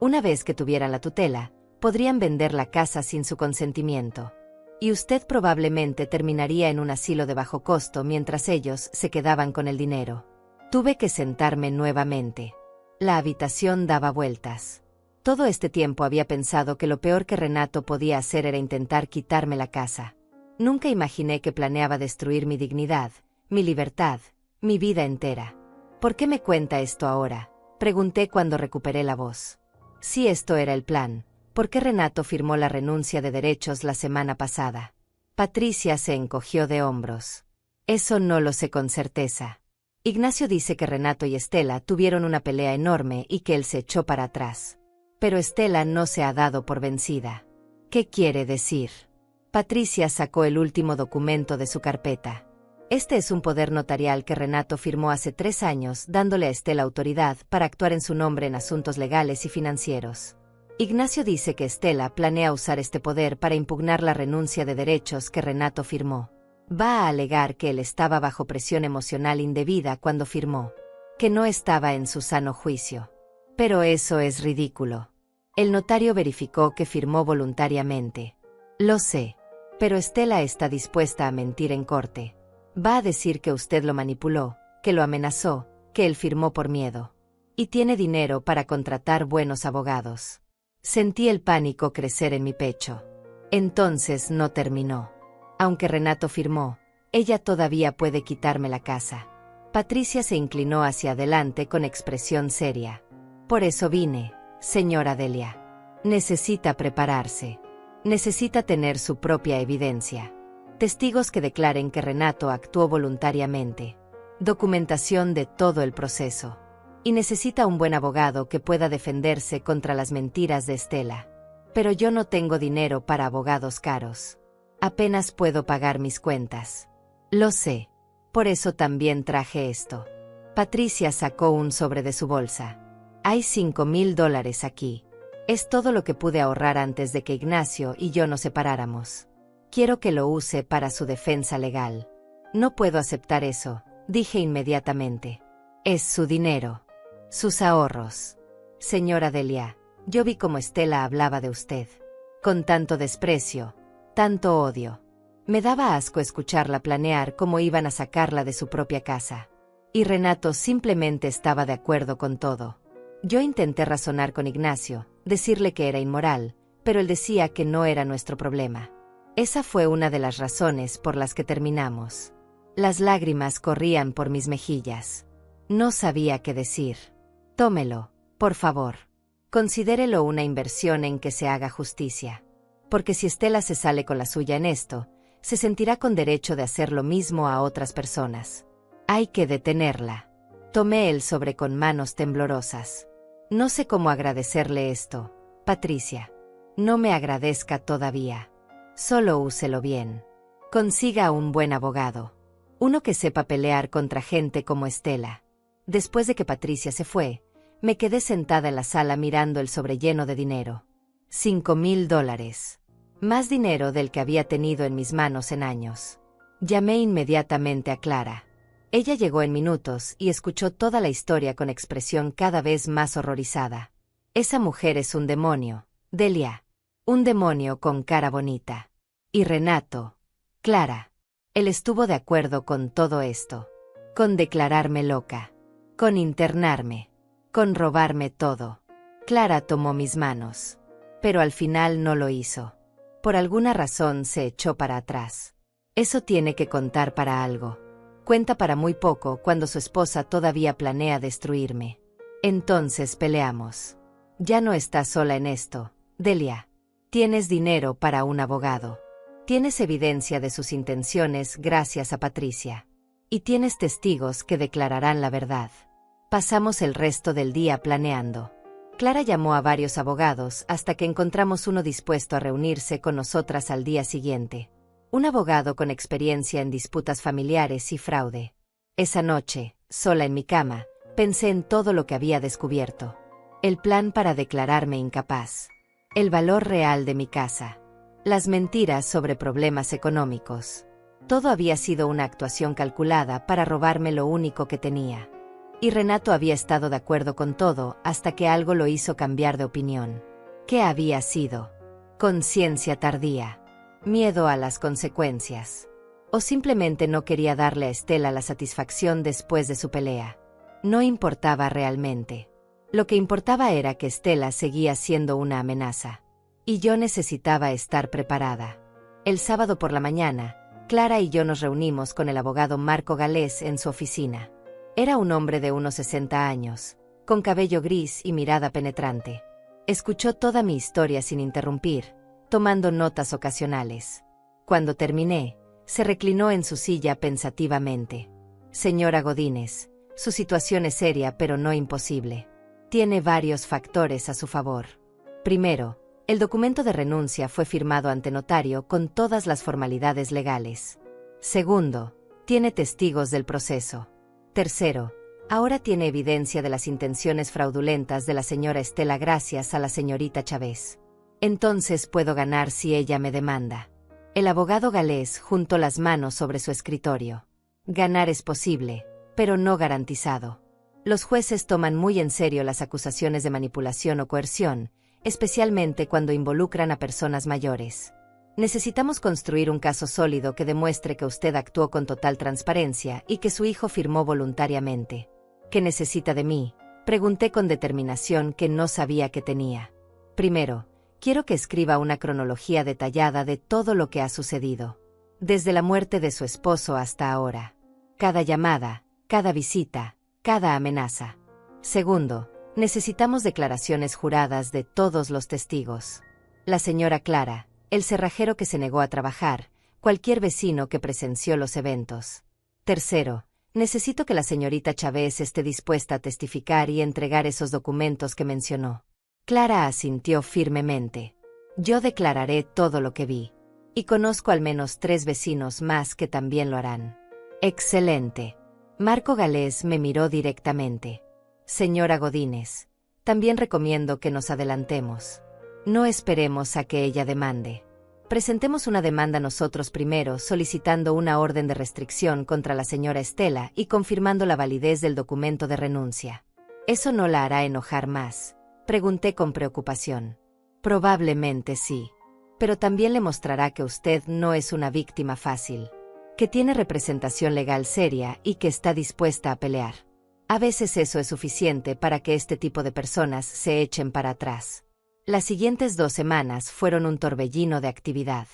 Una vez que tuvieran la tutela, podrían vender la casa sin su consentimiento. Y usted probablemente terminaría en un asilo de bajo costo mientras ellos se quedaban con el dinero. Tuve que sentarme nuevamente. La habitación daba vueltas. Todo este tiempo había pensado que lo peor que Renato podía hacer era intentar quitarme la casa. Nunca imaginé que planeaba destruir mi dignidad, mi libertad, mi vida entera. ¿Por qué me cuenta esto ahora?, pregunté cuando recuperé la voz. Si esto era el plan, ¿por qué Renato firmó la renuncia de derechos la semana pasada? Patricia se encogió de hombros. Eso no lo sé con certeza. Ignacio dice que Renato y Estela tuvieron una pelea enorme y que él se echó para atrás. Pero Estela no se ha dado por vencida. ¿Qué quiere decir? Patricia sacó el último documento de su carpeta. Este es un poder notarial que Renato firmó hace 3 años, dándole a Estela autoridad para actuar en su nombre en asuntos legales y financieros. Ignacio dice que Estela planea usar este poder para impugnar la renuncia de derechos que Renato firmó. Va a alegar que él estaba bajo presión emocional indebida cuando firmó, que no estaba en su sano juicio. Pero eso es ridículo. El notario verificó que firmó voluntariamente. Lo sé, pero Estela está dispuesta a mentir en corte. Va a decir que usted lo manipuló, que lo amenazó, que él firmó por miedo. Y tiene dinero para contratar buenos abogados. Sentí el pánico crecer en mi pecho. Entonces no terminó. Aunque Renato firmó, ella todavía puede quitarme la casa. Patricia se inclinó hacia adelante con expresión seria. Por eso vine, señora Delia. Necesita prepararse. Necesita tener su propia evidencia. Testigos que declaren que Renato actuó voluntariamente. Documentación de todo el proceso. Y necesita un buen abogado que pueda defenderse contra las mentiras de Estela. Pero yo no tengo dinero para abogados caros. Apenas puedo pagar mis cuentas. Lo sé. Por eso también traje esto. Patricia sacó un sobre de su bolsa. Hay $5,000 aquí. Es todo lo que pude ahorrar antes de que Ignacio y yo nos separáramos. Quiero que lo use para su defensa legal. No puedo aceptar eso, dije inmediatamente. Es su dinero. Sus ahorros. Señora Delia, yo vi cómo Estela hablaba de usted. Con tanto desprecio, tanto odio. Me daba asco escucharla planear cómo iban a sacarla de su propia casa. Y Renato simplemente estaba de acuerdo con todo. Yo intenté razonar con Ignacio, decirle que era inmoral, pero él decía que no era nuestro problema. Esa fue una de las razones por las que terminamos. Las lágrimas corrían por mis mejillas. No sabía qué decir. Tómelo, por favor. Considérelo una inversión en que se haga justicia. Porque si Estela se sale con la suya en esto, se sentirá con derecho de hacer lo mismo a otras personas. Hay que detenerla. Tomé el sobre con manos temblorosas. No sé cómo agradecerle esto, Patricia. No me agradezca todavía. Solo úselo bien. Consiga un buen abogado. Uno que sepa pelear contra gente como Estela. Después de que Patricia se fue, me quedé sentada en la sala mirando el sobre lleno de dinero. $5,000. Más dinero del que había tenido en mis manos en años. Llamé inmediatamente a Clara. Ella llegó en minutos y escuchó toda la historia con expresión cada vez más horrorizada. Esa mujer es un demonio, Delia. Un demonio con cara bonita. Y Renato, Clara. Él estuvo de acuerdo con todo esto. Con declararme loca. Con internarme. Con robarme todo. Clara tomó mis manos. Pero al final no lo hizo. Por alguna razón se echó para atrás. Eso tiene que contar para algo. Cuenta para muy poco cuando su esposa todavía planea destruirme. Entonces peleamos. Ya no estás sola en esto, Delia. Tienes dinero para un abogado. Tienes evidencia de sus intenciones gracias a Patricia. Y tienes testigos que declararán la verdad. Pasamos el resto del día planeando. Clara llamó a varios abogados hasta que encontramos uno dispuesto a reunirse con nosotras al día siguiente. Un abogado con experiencia en disputas familiares y fraude. Esa noche, sola en mi cama, pensé en todo lo que había descubierto. El plan para declararme incapaz. El valor real de mi casa. Las mentiras sobre problemas económicos. Todo había sido una actuación calculada para robarme lo único que tenía. Y Renato había estado de acuerdo con todo hasta que algo lo hizo cambiar de opinión. ¿Qué había sido? Conciencia tardía. Miedo a las consecuencias. O simplemente no quería darle a Estela la satisfacción después de su pelea. No importaba realmente. Lo que importaba era que Estela seguía siendo una amenaza. Y yo necesitaba estar preparada. El sábado por la mañana, Clara y yo nos reunimos con el abogado Marco Galés en su oficina. Era un hombre de unos 60 años, con cabello gris y mirada penetrante. Escuchó toda mi historia sin interrumpir, tomando notas ocasionales. Cuando terminé, se reclinó en su silla pensativamente. Señora Godínez, su situación es seria pero no imposible. Tiene varios factores a su favor. Primero, el documento de renuncia fue firmado ante notario con todas las formalidades legales. Segundo, tiene testigos del proceso. Tercero, ahora tiene evidencia de las intenciones fraudulentas de la señora Estela gracias a la señorita Chávez. Entonces puedo ganar si ella me demanda. El abogado Galés juntó las manos sobre su escritorio. Ganar es posible, pero no garantizado. Los jueces toman muy en serio las acusaciones de manipulación o coerción, especialmente cuando involucran a personas mayores. Necesitamos construir un caso sólido que demuestre que usted actuó con total transparencia y que su hijo firmó voluntariamente. ¿Qué necesita de mí?, pregunté con determinación que no sabía que tenía. Primero, quiero que escriba una cronología detallada de todo lo que ha sucedido. Desde la muerte de su esposo hasta ahora. Cada llamada, cada visita, cada amenaza. Segundo, necesitamos declaraciones juradas de todos los testigos. La señora Clara, el cerrajero que se negó a trabajar, cualquier vecino que presenció los eventos. Tercero, necesito que la señorita Chávez esté dispuesta a testificar y entregar esos documentos que mencionó. Clara asintió firmemente. Yo declararé todo lo que vi. Y conozco al menos 3 vecinos más que también lo harán. Excelente. Marco Galés me miró directamente. Señora Godínez, también recomiendo que nos adelantemos. No esperemos a que ella demande. Presentemos una demanda nosotros primero solicitando una orden de restricción contra la señora Estela y confirmando la validez del documento de renuncia. ¿Eso no la hará enojar más?, pregunté con preocupación. Probablemente sí. Pero también le mostrará que usted no es una víctima fácil. Que tiene representación legal seria y que está dispuesta a pelear. A veces eso es suficiente para que este tipo de personas se echen para atrás. Las siguientes 2 semanas fueron un torbellino de actividad.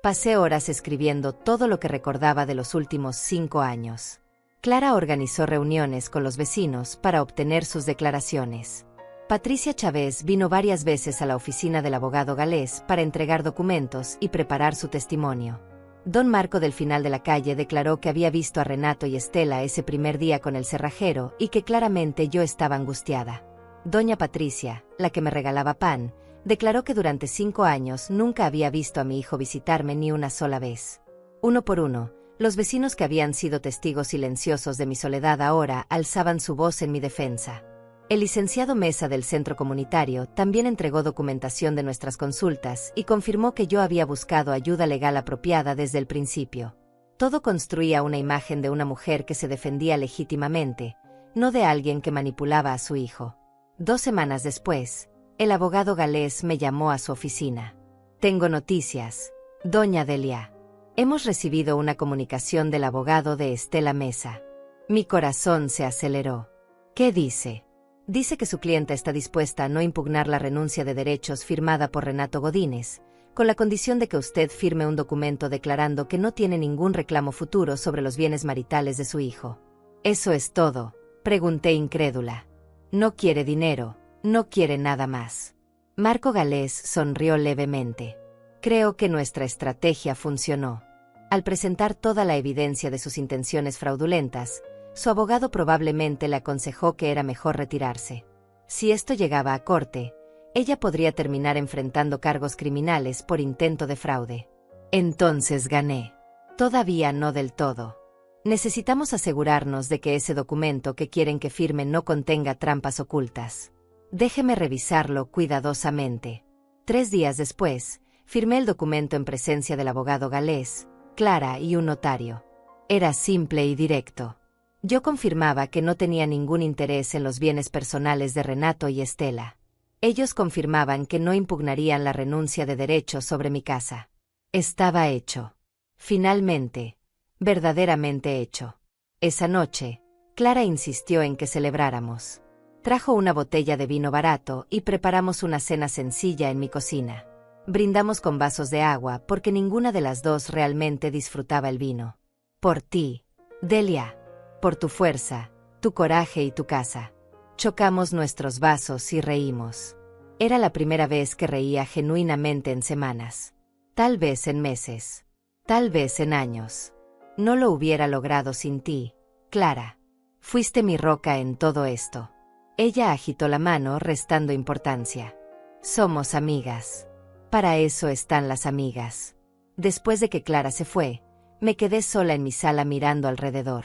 Pasé horas escribiendo todo lo que recordaba de los últimos 5 años. Clara organizó reuniones con los vecinos para obtener sus declaraciones. Patricia Chávez vino varias veces a la oficina del abogado Galés para entregar documentos y preparar su testimonio. Don Marco del final de la calle declaró que había visto a Renato y Estela ese primer día con el cerrajero y que claramente yo estaba angustiada. Doña Patricia, la que me regalaba pan, declaró que durante 5 años nunca había visto a mi hijo visitarme ni una sola vez. Uno por uno, los vecinos que habían sido testigos silenciosos de mi soledad ahora alzaban su voz en mi defensa. El licenciado Mesa del centro comunitario también entregó documentación de nuestras consultas y confirmó que yo había buscado ayuda legal apropiada desde el principio. Todo construía una imagen de una mujer que se defendía legítimamente, no de alguien que manipulaba a su hijo. 2 semanas después, el abogado Galés me llamó a su oficina. Tengo noticias, doña Delia. Hemos recibido una comunicación del abogado de Estela Mesa. Mi corazón se aceleró. ¿Qué dice? Dice que su clienta está dispuesta a no impugnar la renuncia de derechos firmada por Renato Godínez, con la condición de que usted firme un documento declarando que no tiene ningún reclamo futuro sobre los bienes maritales de su hijo. ¿Eso es todo?, pregunté incrédula. No quiere dinero, no quiere nada más. Marco Galés sonrió levemente. Creo que nuestra estrategia funcionó. Al presentar toda la evidencia de sus intenciones fraudulentas, Su abogado probablemente le aconsejó que era mejor retirarse. Si esto llegaba a corte, ella podría terminar enfrentando cargos criminales por intento de fraude. Entonces gané. Todavía no del todo. Necesitamos asegurarnos de que ese documento que quieren que firme no contenga trampas ocultas. Déjeme revisarlo cuidadosamente. 3 días después, firmé el documento en presencia del abogado galés, Clara y un notario. Era simple y directo. Yo confirmaba que no tenía ningún interés en los bienes personales de Renato y Estela. Ellos confirmaban que no impugnarían la renuncia de derechos sobre mi casa. Estaba hecho. Finalmente, verdaderamente hecho. Esa noche, Clara insistió en que celebráramos. Trajo una botella de vino barato y preparamos una cena sencilla en mi cocina. Brindamos con vasos de agua porque ninguna de las dos realmente disfrutaba el vino. Por ti, Delia. Por tu fuerza, tu coraje y tu casa. Chocamos nuestros vasos y reímos. Era la primera vez que reía genuinamente en semanas. Tal vez en meses. Tal vez en años. No lo hubiera logrado sin ti, Clara. Fuiste mi roca en todo esto. Ella agitó la mano restando importancia. Somos amigas. Para eso están las amigas. Después de que Clara se fue, me quedé sola en mi sala mirando alrededor.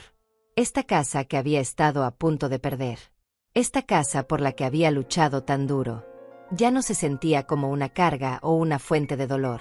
Esta casa que había estado a punto de perder. Esta casa por la que había luchado tan duro. Ya no se sentía como una carga o una fuente de dolor.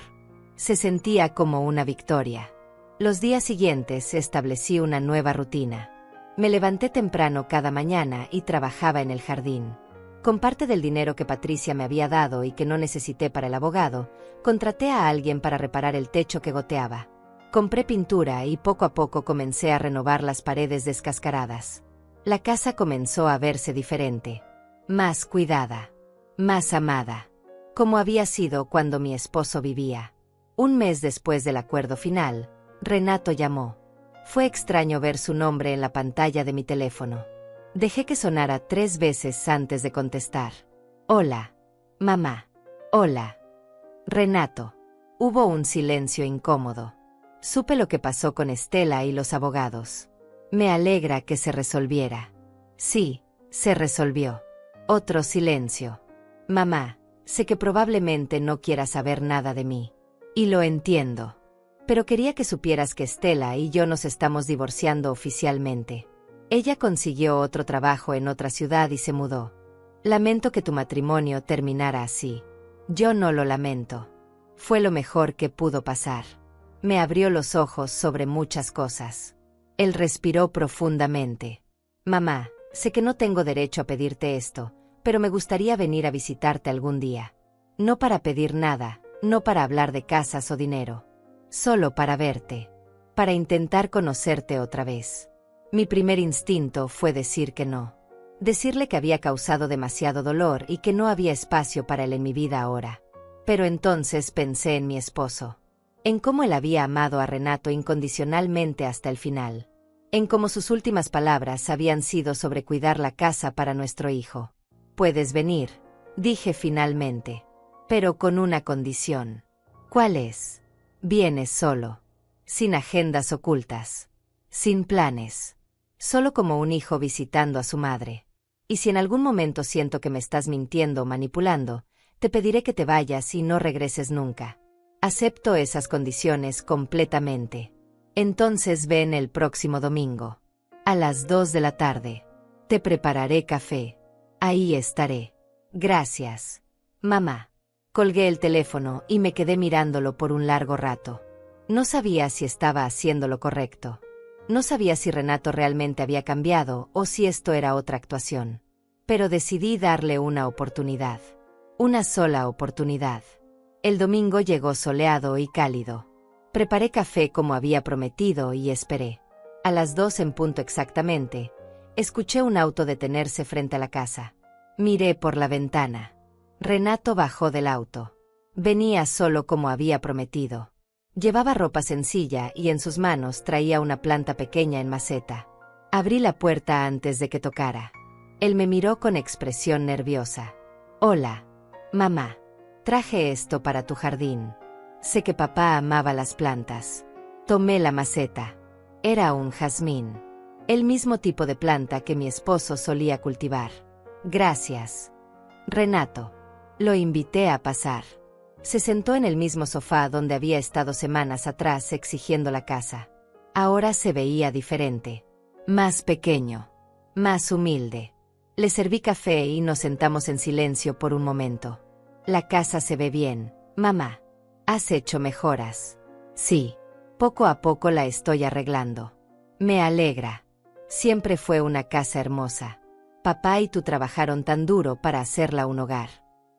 Se sentía como una victoria. Los días siguientes establecí una nueva rutina. Me levanté temprano cada mañana y trabajaba en el jardín. Con parte del dinero que Patricia me había dado y que no necesité para el abogado, contraté a alguien para reparar el techo que goteaba. Compré pintura y poco a poco comencé a renovar las paredes descascaradas. La casa comenzó a verse diferente. Más cuidada. Más amada. Como había sido cuando mi esposo vivía. Un mes después del acuerdo final, Renato llamó. Fue extraño ver su nombre en la pantalla de mi teléfono. Dejé que sonara 3 veces antes de contestar. Hola, mamá. Hola, Renato. Hubo un silencio incómodo. Supe lo que pasó con Estela y los abogados. Me alegra que se resolviera. Sí, se resolvió. Otro silencio. Mamá, sé que probablemente no quieras saber nada de mí. Y lo entiendo. Pero quería que supieras que Estela y yo nos estamos divorciando oficialmente. Ella consiguió otro trabajo en otra ciudad y se mudó. Lamento que tu matrimonio terminara así. Yo no lo lamento. Fue lo mejor que pudo pasar. Me abrió los ojos sobre muchas cosas. Él respiró profundamente. Mamá, sé que no tengo derecho a pedirte esto, pero me gustaría venir a visitarte algún día. No para pedir nada, no para hablar de casas o dinero. Solo para verte. Para intentar conocerte otra vez. Mi primer instinto fue decir que no. Decirle que había causado demasiado dolor y que no había espacio para él en mi vida ahora. Pero entonces pensé en mi esposo. En cómo él había amado a Renato incondicionalmente hasta el final. En cómo sus últimas palabras habían sido sobre cuidar la casa para nuestro hijo. Puedes venir, dije finalmente. Pero con una condición. ¿Cuál es? Vienes solo. Sin agendas ocultas. Sin planes. Solo como un hijo visitando a su madre. Y si en algún momento siento que me estás mintiendo o manipulando, te pediré que te vayas y no regreses nunca. Acepto esas condiciones completamente. Entonces ven el próximo domingo. A las 2 de la tarde. Te prepararé café. Ahí estaré. Gracias, mamá. Colgué el teléfono y me quedé mirándolo por un largo rato. No sabía si estaba haciendo lo correcto. No sabía si Renato realmente había cambiado o si esto era otra actuación. Pero decidí darle una oportunidad. Una sola oportunidad. El domingo llegó soleado y cálido. Preparé café como había prometido y esperé. A las 2 en punto exactamente, escuché un auto detenerse frente a la casa. Miré por la ventana. Renato bajó del auto. Venía solo como había prometido. Llevaba ropa sencilla y en sus manos traía una planta pequeña en maceta. Abrí la puerta antes de que tocara. Él me miró con expresión nerviosa. Hola, mamá. Traje esto para tu jardín. Sé que papá amaba las plantas. Tomé la maceta. Era un jazmín. El mismo tipo de planta que mi esposo solía cultivar. Gracias, Renato. Lo invité a pasar. Se sentó en el mismo sofá donde había estado semanas atrás exigiendo la casa. Ahora se veía diferente. Más pequeño. Más humilde. Le serví café y nos sentamos en silencio por un momento. La casa se ve bien, mamá. ¿Has hecho mejoras? Sí. Poco a poco la estoy arreglando. Me alegra. Siempre fue una casa hermosa. Papá y tú trabajaron tan duro para hacerla un hogar.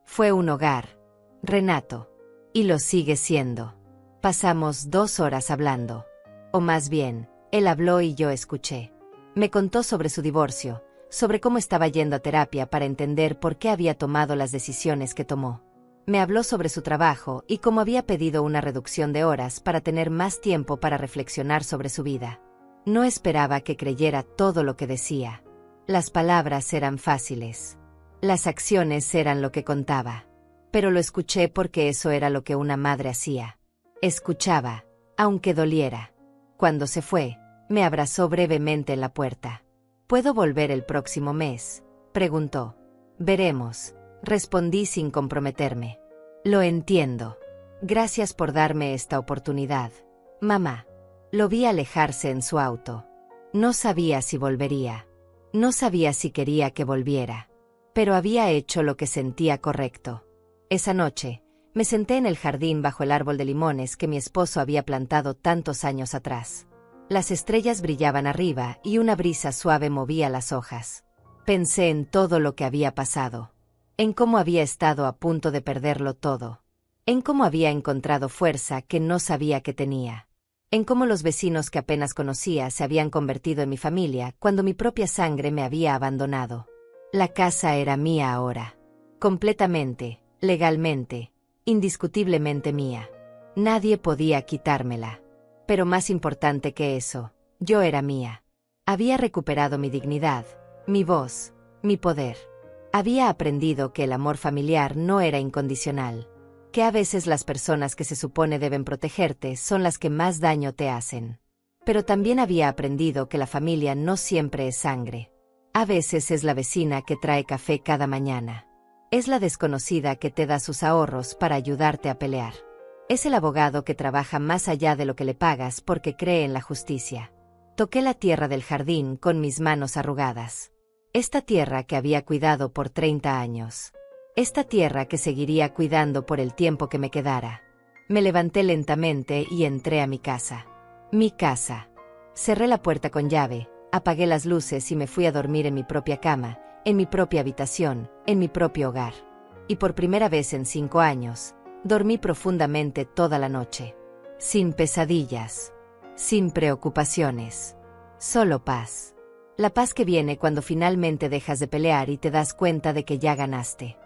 Fue un hogar, Renato. Y lo sigue siendo. Pasamos 2 horas hablando. O más bien, él habló y yo escuché. Me contó sobre su divorcio, sobre cómo estaba yendo a terapia para entender por qué había tomado las decisiones que tomó. Me habló sobre su trabajo y cómo había pedido una reducción de horas para tener más tiempo para reflexionar sobre su vida. No esperaba que creyera todo lo que decía. Las palabras eran fáciles. Las acciones eran lo que contaba. Pero lo escuché porque eso era lo que una madre hacía. Escuchaba, aunque doliera. Cuando se fue, me abrazó brevemente en la puerta. ¿Puedo volver el próximo mes?, preguntó. Veremos, respondí sin comprometerme. Lo entiendo. Gracias por darme esta oportunidad, mamá. Lo vi alejarse en su auto. No sabía si volvería. No sabía si quería que volviera. Pero había hecho lo que sentía correcto. Esa noche, me senté en el jardín bajo el árbol de limones que mi esposo había plantado tantos años atrás. Las estrellas brillaban arriba y una brisa suave movía las hojas. Pensé en todo lo que había pasado. En cómo había estado a punto de perderlo todo. En cómo había encontrado fuerza que no sabía que tenía. En cómo los vecinos que apenas conocía se habían convertido en mi familia cuando mi propia sangre me había abandonado. La casa era mía ahora. Completamente, legalmente, indiscutiblemente mía. Nadie podía quitármela. Pero más importante que eso, yo era mía. Había recuperado mi dignidad, mi voz, mi poder. Había aprendido que el amor familiar no era incondicional. Que a veces las personas que se supone deben protegerte son las que más daño te hacen. Pero también había aprendido que la familia no siempre es sangre. A veces es la vecina que trae café cada mañana. Es la desconocida que te da sus ahorros para ayudarte a pelear. Es el abogado que trabaja más allá de lo que le pagas porque cree en la justicia. Toqué la tierra del jardín con mis manos arrugadas. Esta tierra que había cuidado por 30 años. Esta tierra que seguiría cuidando por el tiempo que me quedara. Me levanté lentamente y entré a mi casa. Mi casa. Cerré la puerta con llave, apagué las luces y me fui a dormir en mi propia cama, en mi propia habitación, en mi propio hogar. Y por primera vez en 5 años, dormí profundamente toda la noche. Sin pesadillas. Sin preocupaciones. Solo paz. La paz que viene cuando finalmente dejas de pelear y te das cuenta de que ya ganaste.